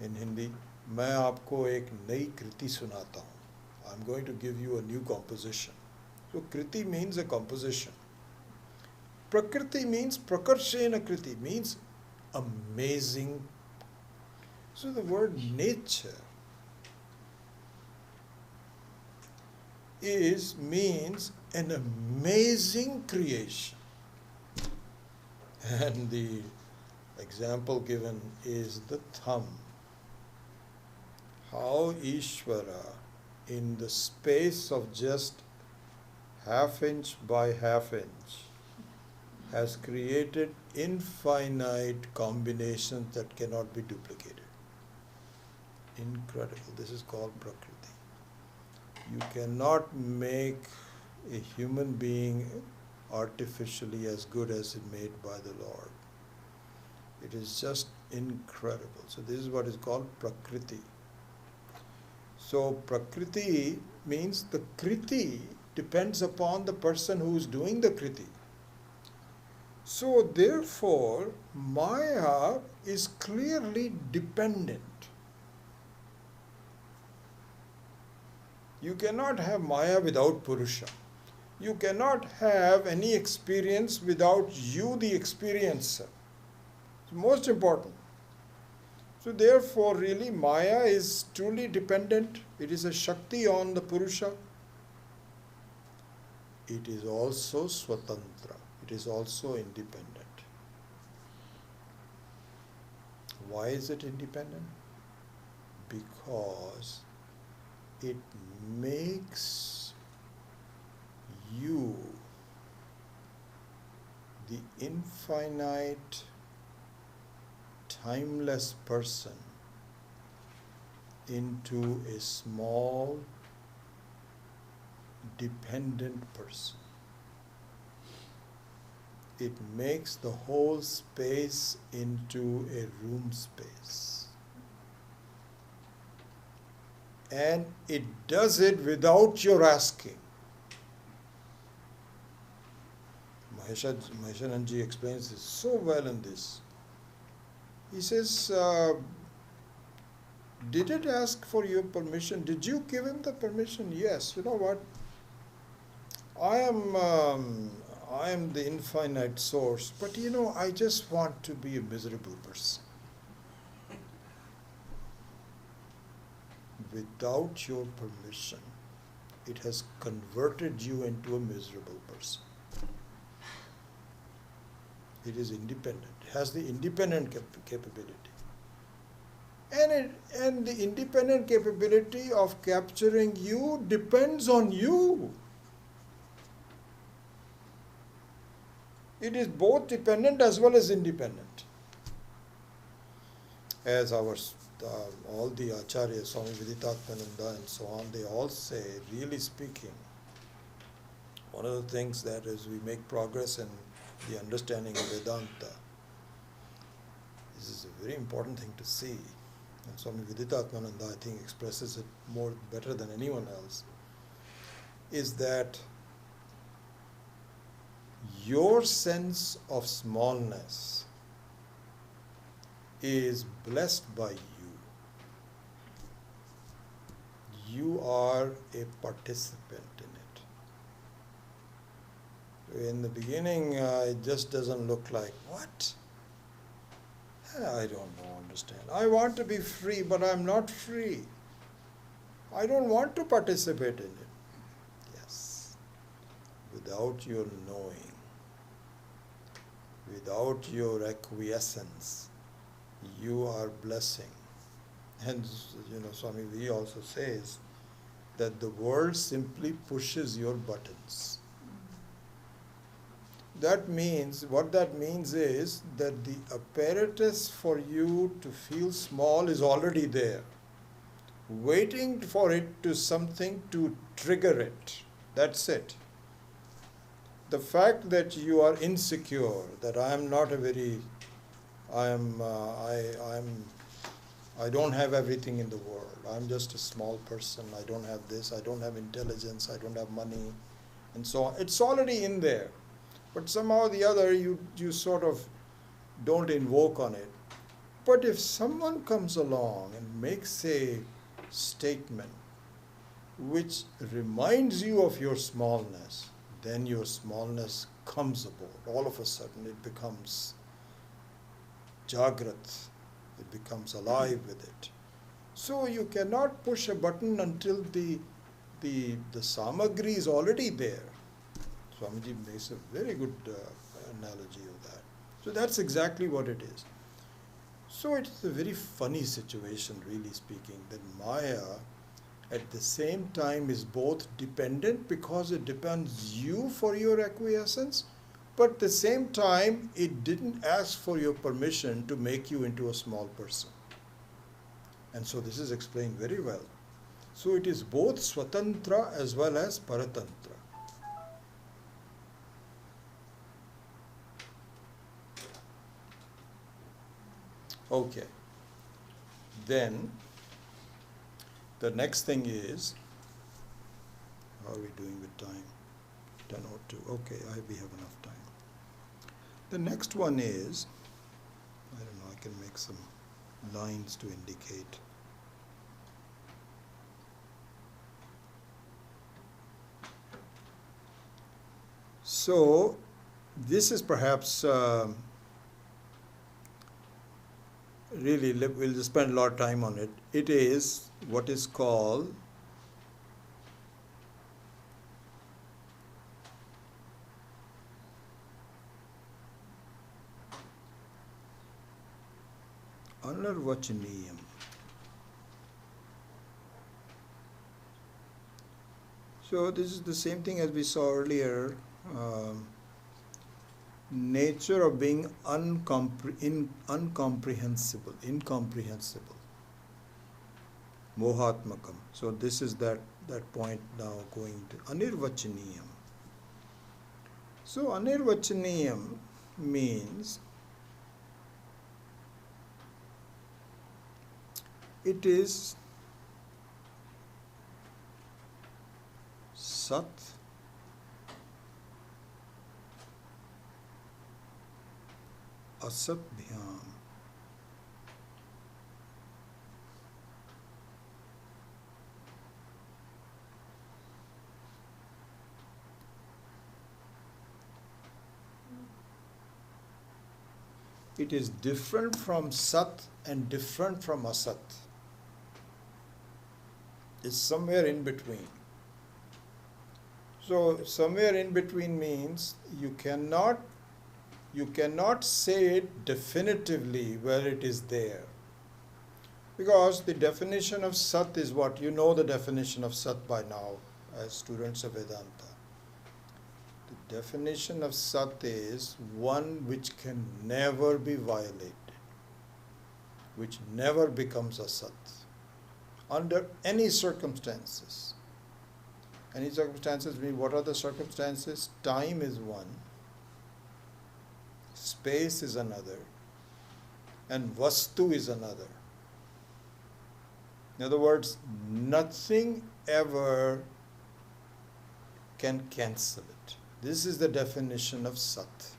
in Hindi, मैं आपको एक नई कृति सुनाता हूँ. I'm going to give you a new composition. So Kriti means a composition. Prakriti means Prakarshena Kriti, means amazing. So the word nature means an amazing creation. And the example given is the thumb. How Ishvara, in the space of just half inch by half inch, has created infinite combinations that cannot be duplicated. Incredible. This is called Prakriti. You cannot make a human being artificially as good as it made by the Lord. It is just incredible. So this is what is called Prakriti. So Prakriti means the Kriti depends upon the person who is doing the Kriti. So therefore, Maya is clearly dependent. You cannot have Maya without Purusha. You cannot have any experience without you, the experiencer. It's most important. So therefore, really, Maya is truly dependent. It is a Shakti on the Purusha. it is also swatantra. It is also independent. Why is it independent? Because it makes you, the infinite, timeless person, into a small, dependent person. It makes the whole space into a room space. And it does it without your asking. Maheshananji explains this so well in this. He says, did it ask for your permission? Did you give him the permission? Yes. You know what? I am the infinite source, but I just want to be a miserable person. Without your permission, it has converted you into a miserable person. It is independent. It has the independent capability. And the independent capability of capturing you depends on you. It is both dependent as well as independent. As all the acharyas, Swami Viditatmananda and so on, they all say, really speaking, one of the things that as we make progress in the understanding of Vedanta, this is a very important thing to see. And Swami Viditatmananda, I think, expresses it better than anyone else, is that your sense of smallness is blessed by you. You are a participant in it. In the beginning, it just doesn't look like, what? I don't understand. I want to be free, but I'm not free. I don't want to participate in it. Yes. Without your knowing, without your acquiescence, you are blessing. Hence, Swami V also says that the world simply pushes your buttons. What that means is that the apparatus for you to feel small is already there, waiting for it to something to trigger it. That's it. The fact that you are insecure, that I don't have everything in the world. I'm just a small person. I don't have this. I don't have intelligence. I don't have money, and so on. It's already in there. But somehow or the other, you sort of don't invoke on it. But if someone comes along and makes a statement which reminds you of your smallness, then your smallness comes aboard. All of a sudden, it becomes jagrat. It becomes alive with it. So you cannot push a button until the samagri is already there. Swamiji makes a very good analogy of that. So that's exactly what it is. So it's a very funny situation, really speaking, that Maya at the same time is both dependent because it depends you for your acquiescence, but at the same time it didn't ask for your permission to make you into a small person. And so this is explained very well. So it is both swatantra as well as paratantra. Okay, then the next thing is, how are we doing with time? 10:02. Okay, we have enough time. The next one is, I don't know, I can make some lines to indicate. So this is perhaps really, we'll just spend a lot of time on it. It is what is called Anarvachaniyam. So this is the same thing as we saw earlier. Nature of being incomprehensible. Mohatmakam. So this is that point now going to Anirvachaniyam. So Anirvachaniyam means it is Sat Asat Bhyam. It is different from Sat and different from Asat. It's somewhere in between. So somewhere in between means you cannot say it definitively where it is there. Because the definition of Sat is what? You know the definition of Sat by now as students of Vedanta. The definition of Sat is one which can never be violated, which never becomes a Sat under any circumstances. Any circumstances mean what are the circumstances? Time is one, space is another, and Vastu is another. In other words, nothing ever can cancel it. This is the definition of Sat.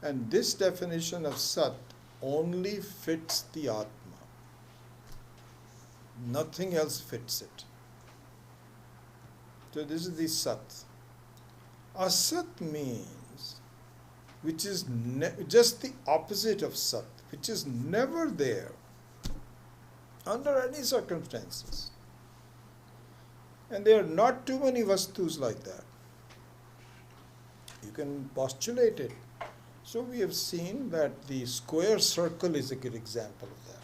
And this definition of Sat only fits the Atma. Nothing else fits it. So this is the Sat. Asat means which is just the opposite of Sat, which is never there under any circumstances. And there are not too many Vastus like that. You can postulate it. So we have seen that the square circle is a good example of that.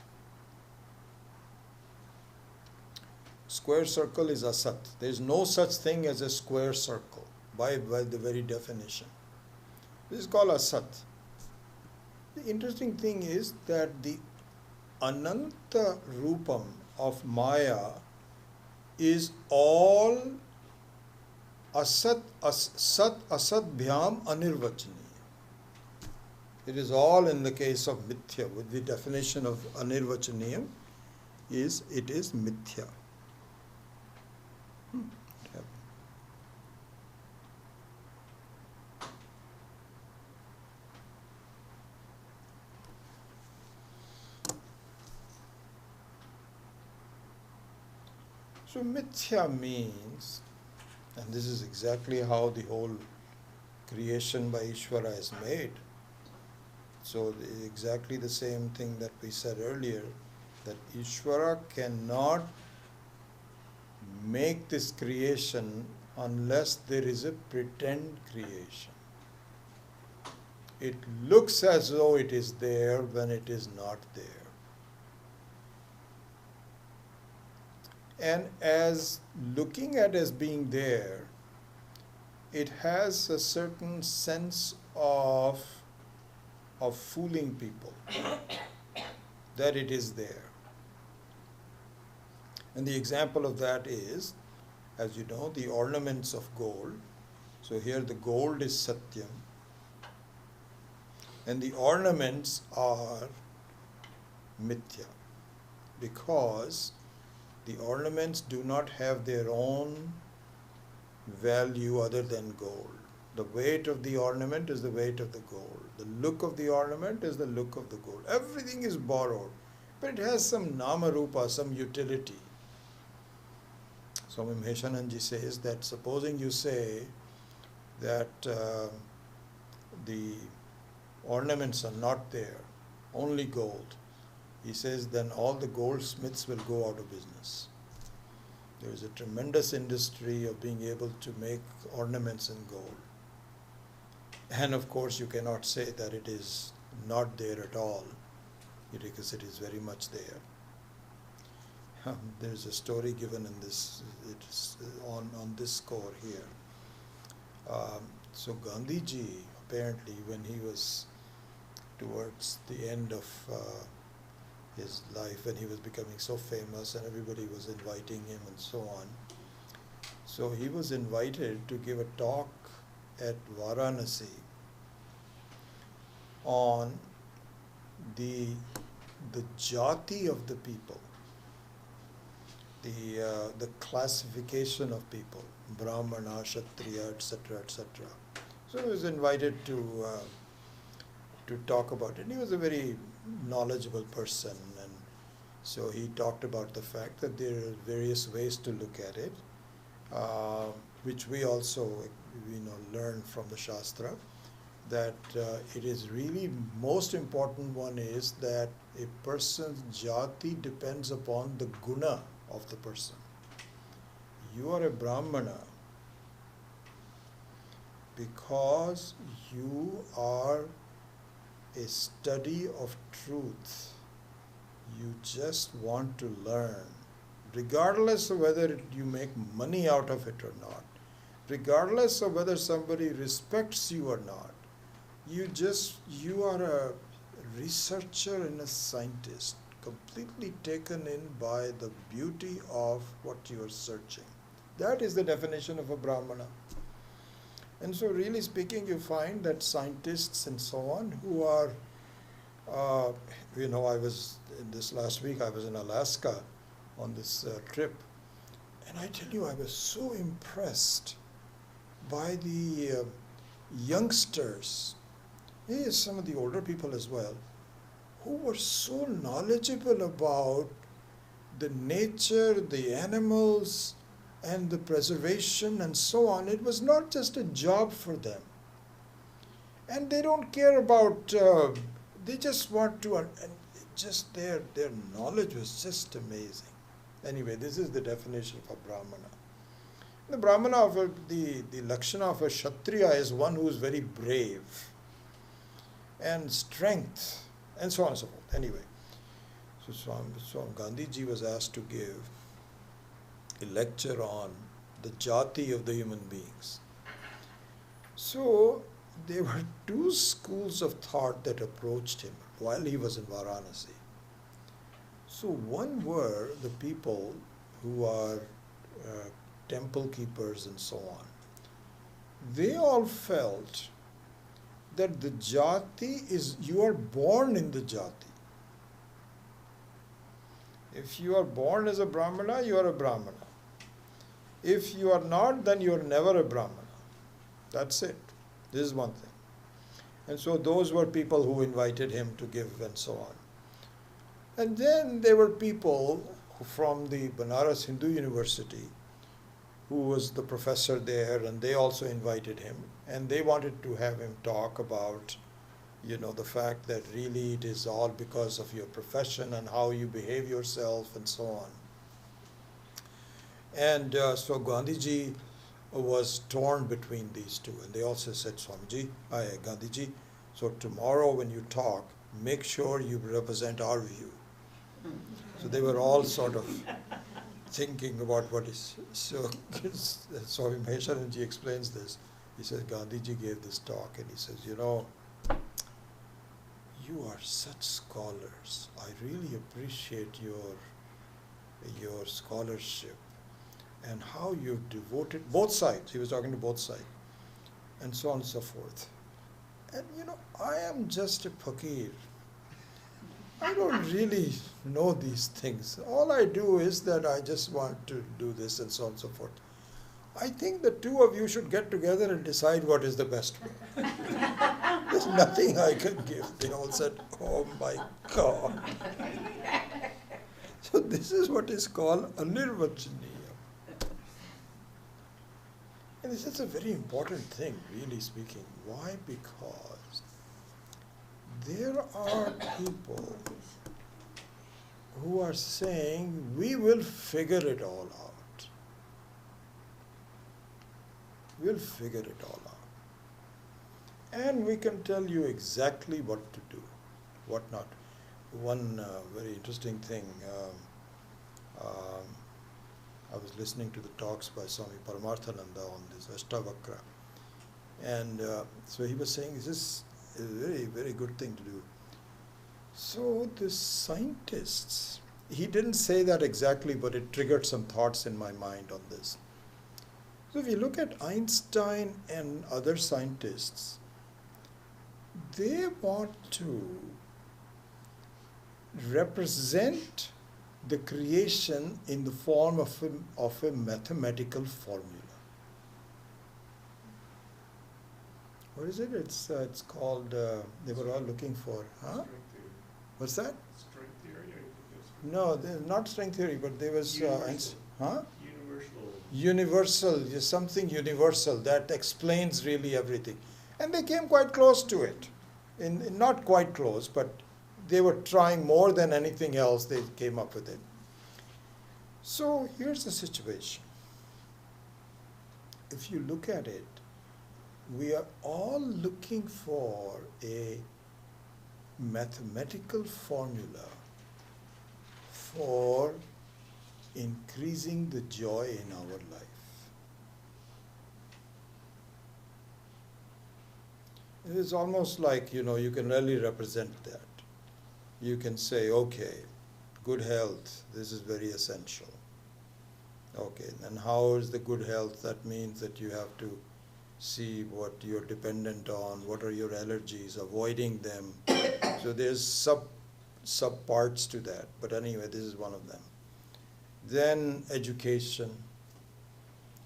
Square circle is Asat. There is no such thing as a square circle by the very definition. This is called Asat. The interesting thing is that the Ananta Rupam of Maya is all Asat Bhyam Anirvachaniyam. It is all in the case of Mithya. With the definition of Anirvachaniyam it is Mithya. So Mithya means, and this is exactly how the whole creation by Ishvara is made. So exactly the same thing that we said earlier, that Ishvara cannot make this creation unless there is a pretend creation. It looks as though it is there when it is not there. And as looking at as being there, it has a certain sense of fooling people that it is there. And the example of that is, as you know, the ornaments of gold. So here the gold is Satyam, and the ornaments are Mithya, because the ornaments do not have their own value other than gold. The weight of the ornament is the weight of the gold. The look of the ornament is the look of the gold. Everything is borrowed, but it has some nama rupa, some utility. Swami Maheshananji says that supposing you say that the ornaments are not there, only gold, he says then all the goldsmiths will go out of business. There is a tremendous industry of being able to make ornaments in gold. And of course you cannot say that it is not there at all. because it is very much there. There's a story given in this, it's on this score here. So Gandhiji, apparently, when he was towards the end of his life, when he was becoming so famous and everybody was inviting him and so on, so he was invited to give a talk at Varanasi on the jati of the people, the classification of people, Brahmana, Kshatriya, etc., etc. So he was invited to talk about it. And he was a very knowledgeable person, and so he talked about the fact that there are various ways to look at it, which we also learn from the Shastra, that it is really most important one is that a person's jati depends upon the guna of the person. You are a Brahmana because you are a study of truth. You just want to learn, regardless of whether you make money out of it or not, regardless of whether somebody respects you or not. You are a researcher and a scientist, completely taken in by the beauty of what you are searching. That is the definition of a Brahmana. And so really speaking, you find that scientists and so on who are, last week I was in Alaska on this trip, and I tell you, I was so impressed by the youngsters, some of the older people as well, who were so knowledgeable about the nature, the animals, and the preservation and so on. It was not just a job for them. And they don't care about, they just want to, and just their knowledge was just amazing. Anyway, this is the definition of a Brahmana. The Brahmana of the Lakshana of a Kshatriya is one who is very brave and strength and so on and so forth. Anyway, so Swami Gandhiji was asked to give a lecture on the jati of the human beings. So there were two schools of thought that approached him while he was in Varanasi. So one were the people who are temple keepers and so on. They all felt that the jati is, you are born in the jati. If you are born as a Brahmana, you are a Brahmana. If you are not, then you are never a Brahmana. That's it. This is one thing. And so those were people who invited him to give and so on. And then there were people from the Banaras Hindu University who was the professor there, and they also invited him. And they wanted to have him talk about, the fact that really it is all because of your profession and how you behave yourself and so on. And so Gandhiji was torn between these two. And they also said, Gandhiji, so tomorrow when you talk, make sure you represent our view. So they were all sort of thinking about what is. So Swami Maheswaranji explains this. He says, Gandhiji gave this talk and he says, you are such scholars. I really appreciate your scholarship and how you've devoted both sides. He was talking to both sides and so on and so forth. And I am just a fakir. I don't really know these things. All I do is that I just want to do this and so on and so forth. I think the two of you should get together and decide what is the best way. There's nothing I can give. They all said, oh my God. So this is what is called anirvachaniya. And this is a very important thing, really speaking. Why? Because there are people who are saying, we will figure it all out. We'll figure it all out. And we can tell you exactly what to do, what not. one very interesting thing. Um, I was listening to the talks by Swami Paramarthananda on this Ashtavakra, and so he was saying, "This is a very, very good thing to do." So the scientists, he didn't say that exactly, but it triggered some thoughts in my mind on this. So if you look at Einstein and other scientists, they want to represent the creation in the form of a mathematical formula. What is it? It's called, they were all looking for, huh? String theory. What's that? String theory? No, not string theory, but there was, Universal. huh? Universal. Universal, something universal that explains really everything. And they came quite close to it. Not quite close, but they were trying more than anything else, they came up with it. So here's the situation. If you look at it, we are all looking for a mathematical formula for increasing the joy in our life. It is almost like, you can really represent that. You can say, okay, good health, this is very essential. Okay, and how is the good health? That means that you have to see what you're dependent on, what are your allergies, avoiding them. So there's sub parts to that, but anyway, this is one of them. Then education.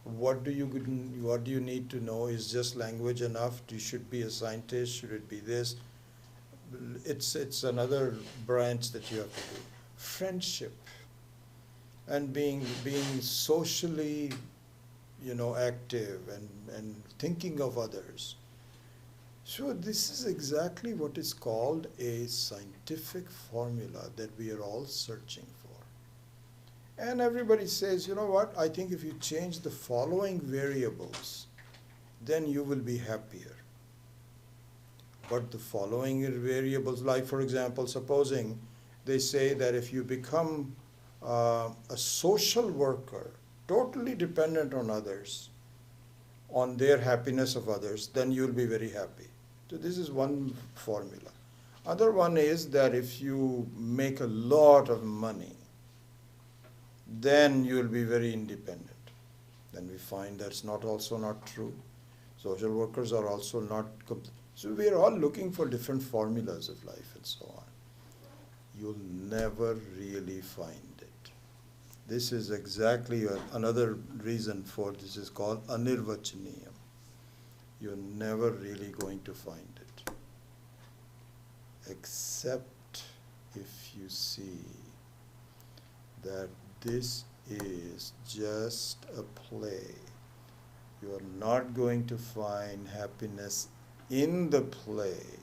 What do you need to know? Is just language enough? You should be a scientist? Should it be this? It's another branch that you have to do. Friendship and being socially, active and thinking of others. So this is exactly what is called a scientific formula that we are all searching for. And everybody says, you know what, I think if you change the following variables, then you will be happier. But the following variables, like for example, supposing they say that if you become a social worker, totally dependent on others, on their happiness of others, then you'll be very happy. So this is one formula. Other one is that if you make a lot of money, then you'll be very independent. Then we find that's also not true. Social workers are also not. So we are all looking for different formulas of life and so on. You'll never really find it. This is exactly another reason for this is called anirvachaniyam. You're never really going to find it. Except if you see that this is just a play. You are not going to find happiness in the play.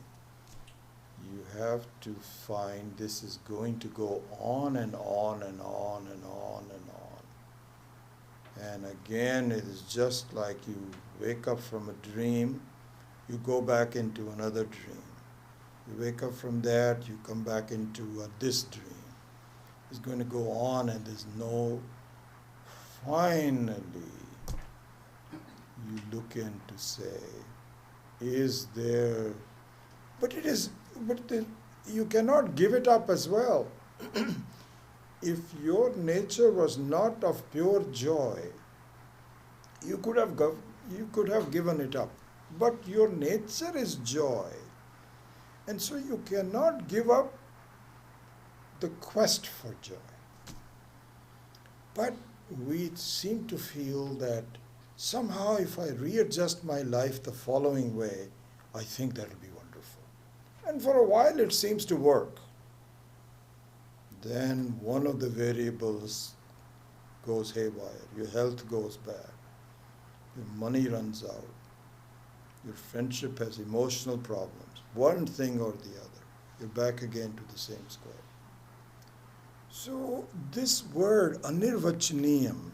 You have to find this is going to go on and on and on and on and on. And again, it is just like you wake up from a dream, you go back into another dream. You wake up from that, you come back into this dream. It's going to go on, and there's no finally you look in to say, is there, but you cannot give it up as well. If your nature was not of pure joy, you could have given it up. But your nature is joy, and so you cannot give up the quest for joy. But we seem to feel that somehow if I readjust my life the following way, I think that will be wonderful. And for a while it seems to work. Then one of the variables goes haywire. Your health goes bad. Your money runs out. Your friendship has emotional problems. One thing or the other. You're back again to the same square. So this word anirvachaniyam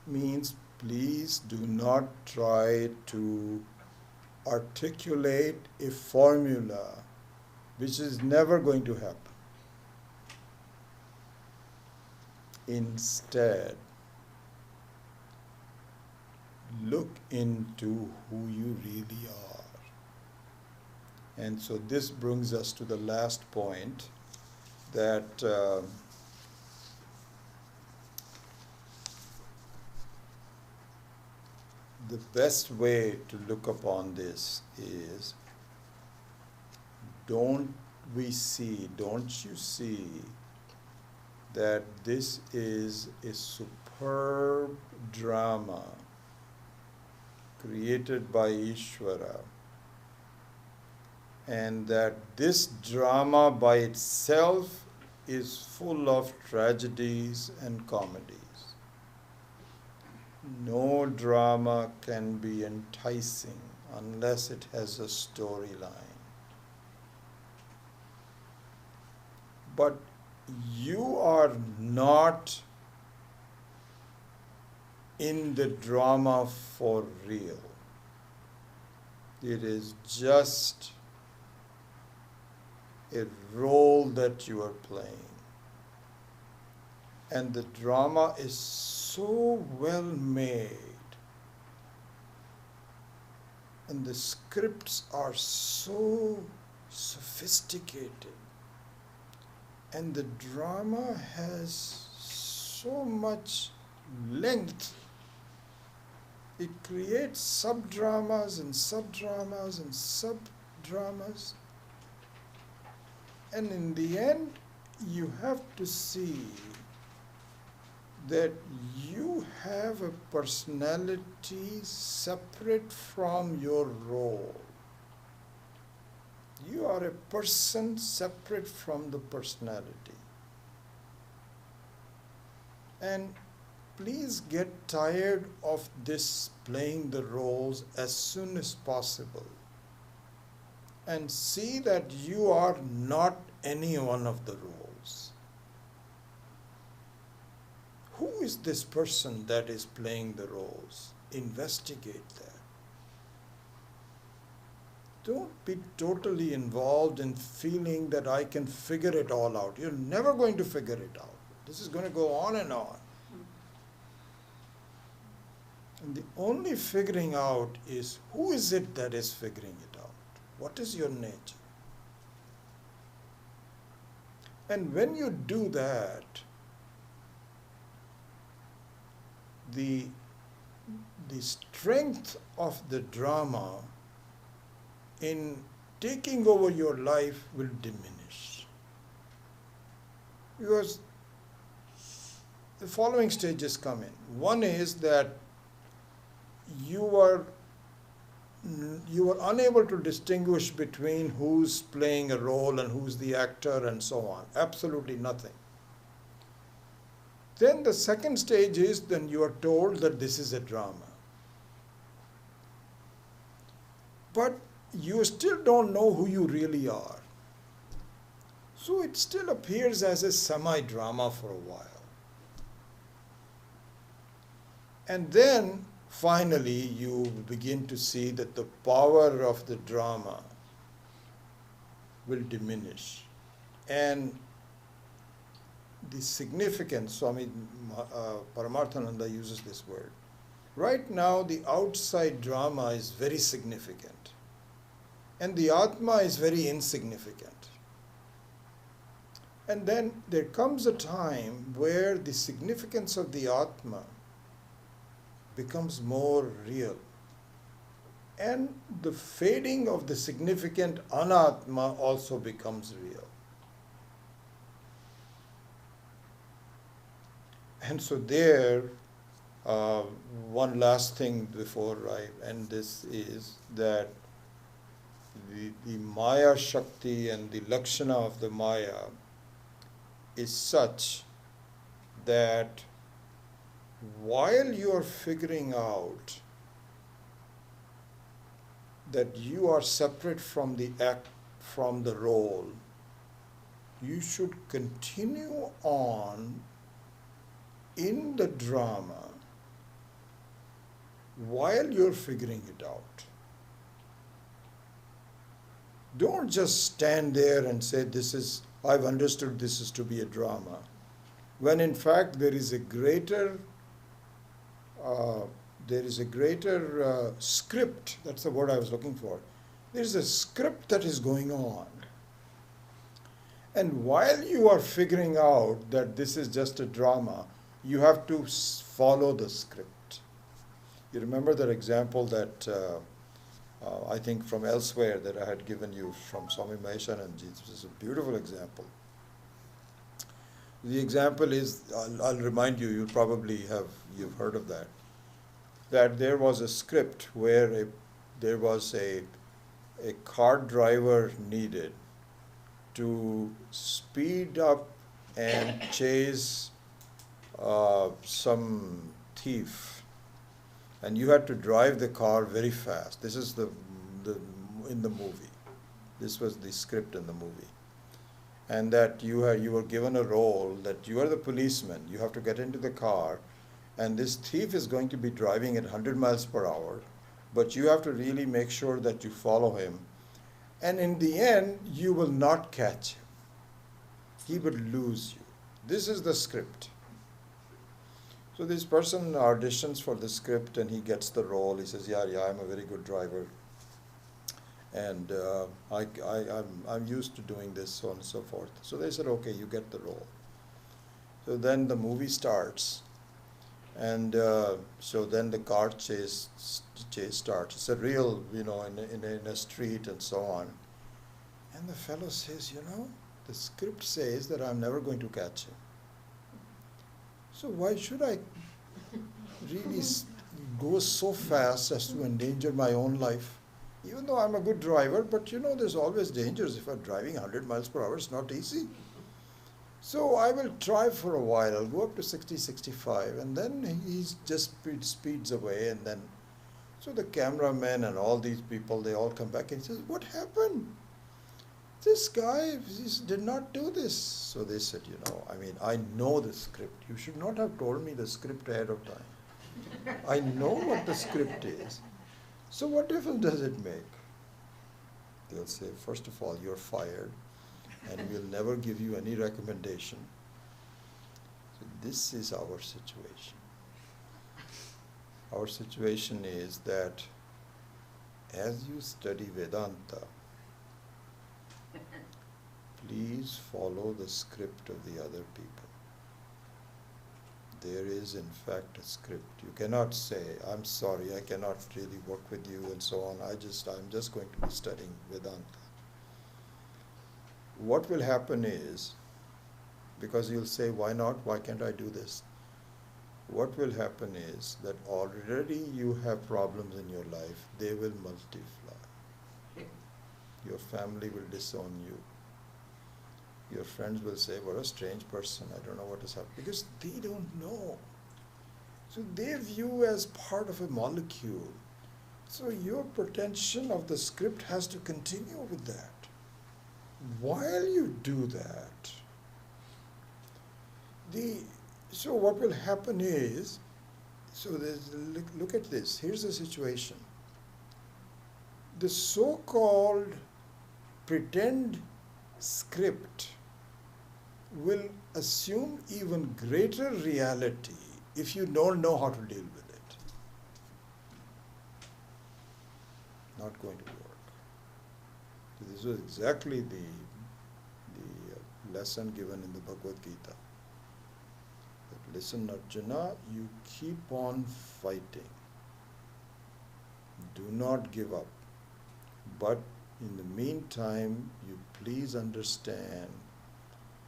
means please do not try to articulate a formula which is never going to happen. Instead, look into who you really are. And so this brings us to the last point, that the best way to look upon this is, don't you see that this is a superb drama created by Ishvara, and that this drama by itself is full of tragedies and comedies. No drama can be enticing unless it has a storyline. But you are not in the drama for real. It is just a role that you are playing. And the drama is so well made, and the scripts are so sophisticated, and the drama has so much length. It creates sub-dramas and sub-dramas and sub-dramas. And in the end, you have to see that you have a personality separate from your role. You are a person separate from the personality. And please get tired of this playing the roles as soon as possible, and see that you are not any one of the roles. Who is this person that is playing the roles? Investigate that. Don't be totally involved in feeling that I can figure it all out. You're never going to figure it out. This is going to go on and on. And the only figuring out is, who is it that is figuring it out? What is your nature? And when you do that, the strength of the drama in taking over your life will diminish. Because the following stages come in. One is that you are unable to distinguish between who's playing a role and who's the actor and so on. Absolutely nothing. Then the second stage is, then you are told that this is a drama. But you still don't know who you really are. So it still appears as a semi-drama for a while. And then finally you begin to see that the power of the drama will diminish. And the significance, Swami Paramarthananda uses this word. Right now the outside drama is very significant, and the Atma is very insignificant. And then there comes a time where the significance of the Atma becomes more real, and the fading of the significant Anatma also becomes real. And so there, one last thing before I end this is that the Maya Shakti and the Lakshana of the Maya is such that while you are figuring out that you are separate from the act, from the role, you should continue on in the drama while you're figuring it out. Don't just stand there and say, I've understood this is to be a drama, when in fact uh, there is a greater script. That's the word I was looking for. There is a script that is going on. And while you are figuring out that this is just a drama, you have to follow the script. You remember that example that I think from elsewhere that I had given you from Swami Maheshananji. This is a beautiful example. The example is, I'll remind you, you've heard of that there was a script where there was a car driver needed to speed up and chase some thief, and you had to drive the car very fast. This is the in the movie. This was the script in the movie, and that you were given a role that you are the policeman. You have to get into the car, and this thief is going to be driving at 100 miles per hour, but you have to really make sure that you follow him. And in the end, you will not catch him. He will lose you. This is the script. So this person auditions for the script and he gets the role. He says, yeah, I'm a very good driver. And I'm used to doing this, so on and so forth. So they said, okay, you get the role. So then the movie starts. And so then the car chase starts. It's a real, in a street and so on. And the fellow says, the script says that I'm never going to catch him. So why should I really go so fast as to endanger my own life? Even though I'm a good driver, but there's always dangers. If I'm driving 100 miles per hour, it's not easy. So I will try for a while. I'll go up to 60, 65, and then he just speeds away. And then, so the cameraman and all these people, they all come back and says, what happened? This guy did not do this. So they said, I know the script. You should not have told me the script ahead of time. I know what the script is. So what difference does it make? They'll say, first of all, you're fired, and we'll never give you any recommendation. So this is our situation. Our situation is that as you study Vedanta, please follow the script of the other people. There is in fact a script. You cannot say, I'm sorry, I cannot really work with you and so on. I'm just going to be studying Vedanta. What will happen is, because you'll say, why not? Why can't I do this? What will happen is that already you have problems in your life. They will multiply. Your family will disown you. Your friends will say, what a strange person, I don't know what has happened. Because they don't know. So they view as part of a molecule. So your pretension of the script has to continue with that. While you do that, so what will happen is, look at this, here's the situation. The so-called pretend script will assume even greater reality if you don't know how to deal with it. Not going to work. This was exactly the lesson given in the Bhagavad Gita. That listen, Arjuna, you keep on fighting. Do not give up. But in the meantime, you please understand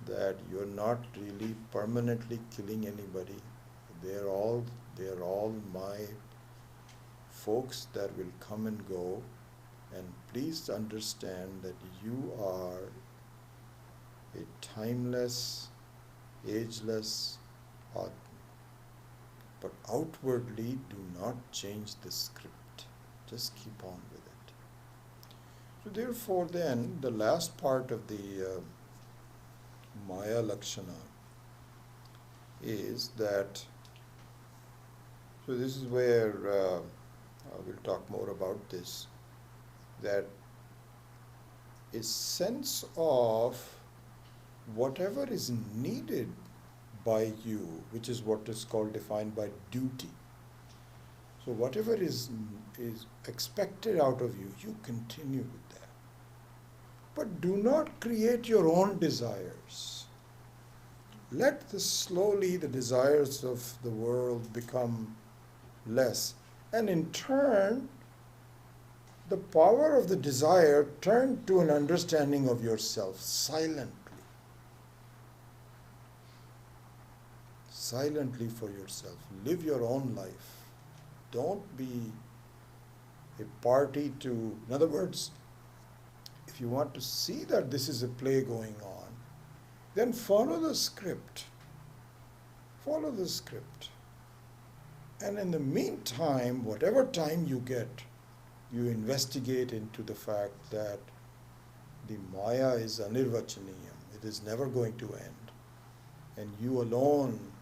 that you're not really permanently killing anybody. They're all my folks that will come and go. And please understand that you are a timeless, ageless Atma. But outwardly, do not change the script. Just keep on with it. So therefore then, the last part of the Maya Lakshana is that, so this is where we'll talk more about this, that a sense of whatever is needed by you, which is what is called defined by duty. So whatever is expected out of you, you continue with that. But do not create your own desires. Let slowly the desires of the world become less. And in turn, the power of the desire turn to an understanding of yourself silently. Silently for yourself. Live your own life. Don't be a party to, in other words, if you want to see that this is a play going on, then follow the script. Follow the script. And in the meantime, whatever time you get, you investigate into the fact that the Maya is anirvachaniyam. It is never going to end. And you alone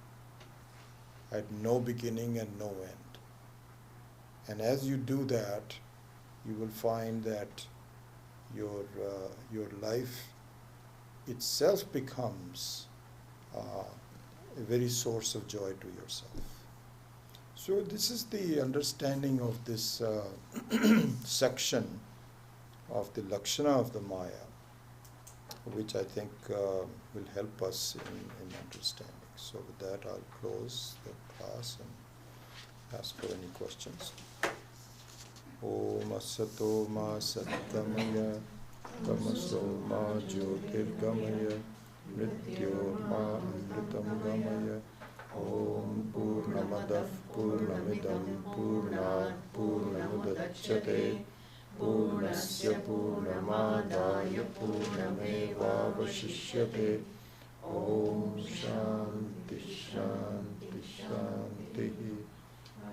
had no beginning and no end. And as you do that, you will find that your life itself becomes a very source of joy to yourself. So this is the understanding of this section of the Lakshana of the Maya, which I think will help us in understanding. So with that, I'll close the class and ask for any questions. Om Asato Ma Satgamaya Tamaso Ma Jyotirgamaya Mrityo Ma Amritam Gamaya Om Purnamadav Purnamidam Purnat Purnamudachyate Purnasya Purnamadaya Purnamevavashishyate Om Shanti Shanti Shanti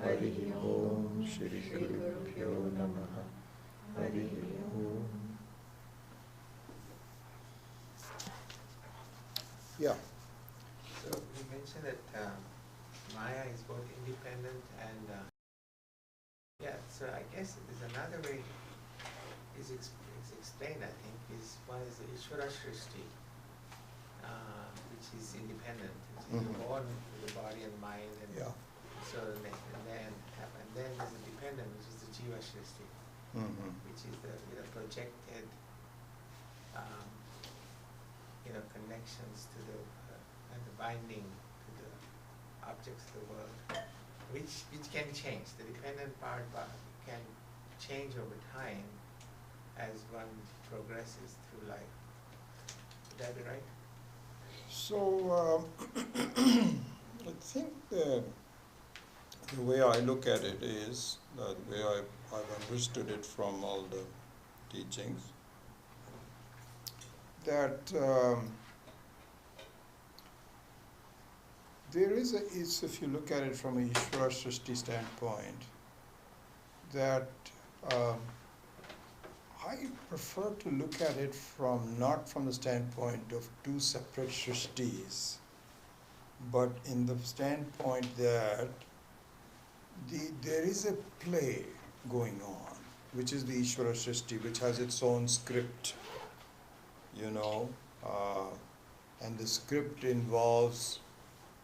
Hari Om Shri Gurubhyo Namaha Hari Om. Yeah. So you mentioned that Maya is both independent and so I guess there's another way is explained, I think, is one is the Ishvara Srishti, which is independent. It's born with the body and mind, and so and then there's a dependent, which is the Jiva Srishti, which is the projected connections to and the binding to the objects of the world, which can change. The dependent part can change over time as one progresses through life. Would that be right? So I think the way I look at it is, the way I've understood it from all the teachings, that there is if you look at it from a Ishvara Srishti standpoint, that I prefer to look at it not from the standpoint of two separate Srishtis, but in the standpoint that there is a play going on, which is the Ishvara Srishti, which has its own script, and the script involves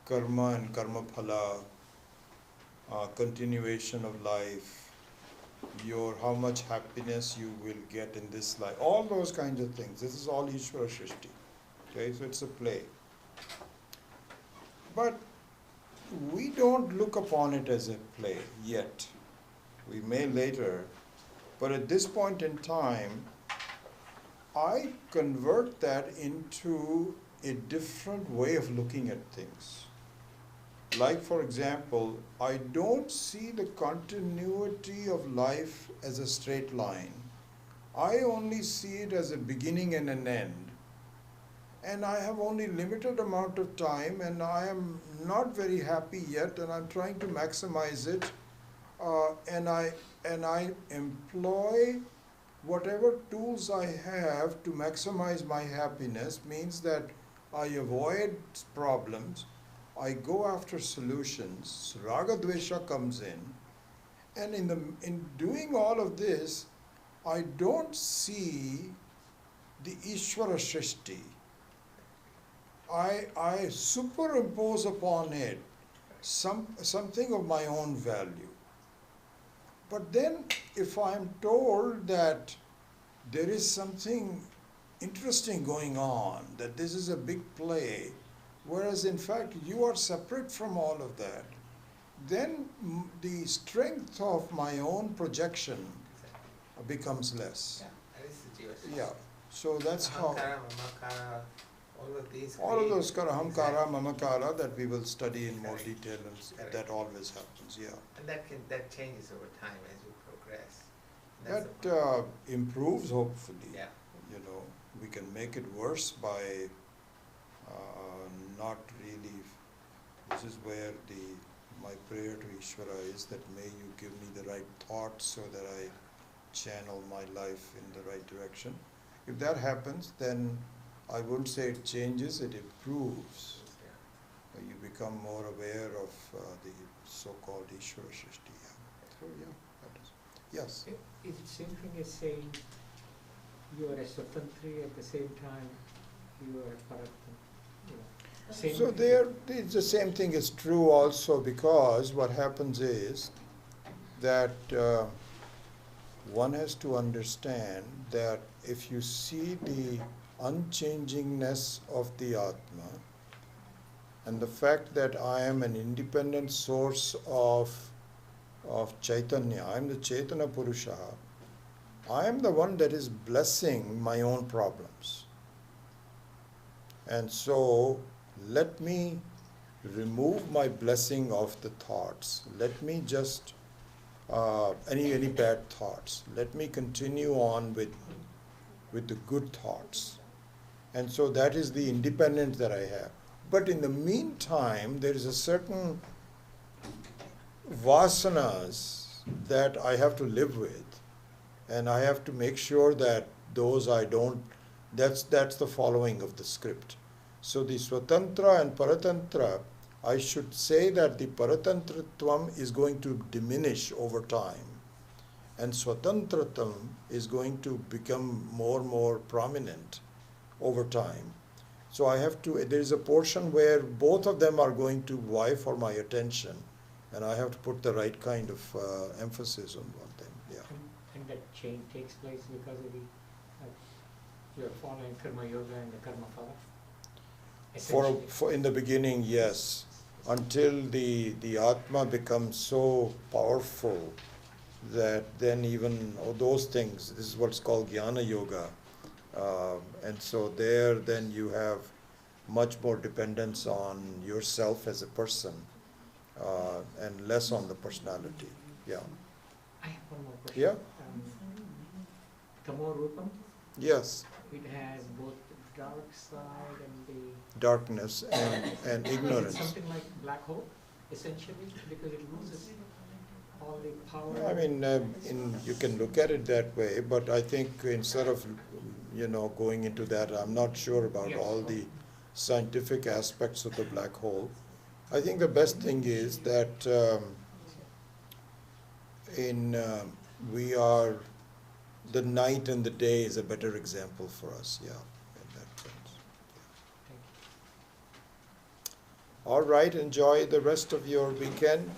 karma and karma phala, continuation of life, how much happiness you will get in this life, all those kinds of things. This is all Ishvara Srishti. Okay, so it's a play. But we don't look upon it as a play yet. We may later, but at this point in time, I convert that into a different way of looking at things. Like, for example, I don't see the continuity of life as a straight line. I only see it as a beginning and an end. And I have only limited amount of time, and I am not very happy yet, and I'm trying to maximize it. And I employ whatever tools I have to maximize my happiness, means that I avoid problems, I go after solutions, Raga Dvesha comes in, and in doing all of this, I don't see the Ishvara Shrishti, I superimpose upon it something of my own value. But then if I'm told that there is something interesting going on, that this is a big play, whereas in fact you are separate from all of that, then the strength of my own projection Exactly. becomes less. Yeah, that is the Jiva. Yeah, so that's how Ahankara, mamakara, all of these. all of create- those karahamkara, Exactly. mamakara that we will study in more Correct. detail, and Correct. that always happens, yeah. And that changes over time as you progress. And that's the That point. improves hopefully. Yeah. You know, we can make it worse by not really. This is where my prayer to Ishvara is that may you give me the right thoughts so that I channel my life in the right direction. If that happens, then I wouldn't say it changes, it improves. Yeah. You become more aware of the so-called Ishvara Shrishti. So yeah, that is. Yes. Is it same thing as saying you are a Swatantri at the same time you are a Paratantri? You know, same So it's the same thing is true also, because what happens is that one has to understand that if you see the unchangingness of the Atma and the fact that I am an independent source of Chaitanya, I am the Chaitanya Purusha, I am the one that is blessing my own problems. And so let me remove my blessing of the thoughts. Let me just any bad thoughts. Let me continue on with the good thoughts. And so that is the independence that I have. But in the meantime, there is a certain vasanas that I have to live with, and I have to make sure that those I don't. That's the following of the script. So the Swatantra and Paratantra, I should say that the Paratantratvam is going to diminish over time, and Swatantratam is going to become more prominent over time. So I have to, there is a portion where both of them are going to vie for my attention, and I have to put the right kind of emphasis on them. Yeah. and that change takes place because of you're following Karma Yoga and the Karma Phala? Essentially. For in the beginning, yes, until the Atma becomes so powerful that then even those things, this is what's called Jnana Yoga, and so there then you have much more dependence on yourself as a person and less on the personality. Yeah. I have one more question. Yeah. Tamo Rupam, Yes. it has both the dark side and the Darkness and Is it ignorance. something like black hole, essentially, because it loses all the power? I mean, you can look at it that way, but I think instead of, going into that, I'm not sure about Yes. all the scientific aspects of the black hole. I think the best thing is that we are, the night and the day is a better example for us, yeah, in that sense. Thank you. All right, enjoy the rest of your weekend.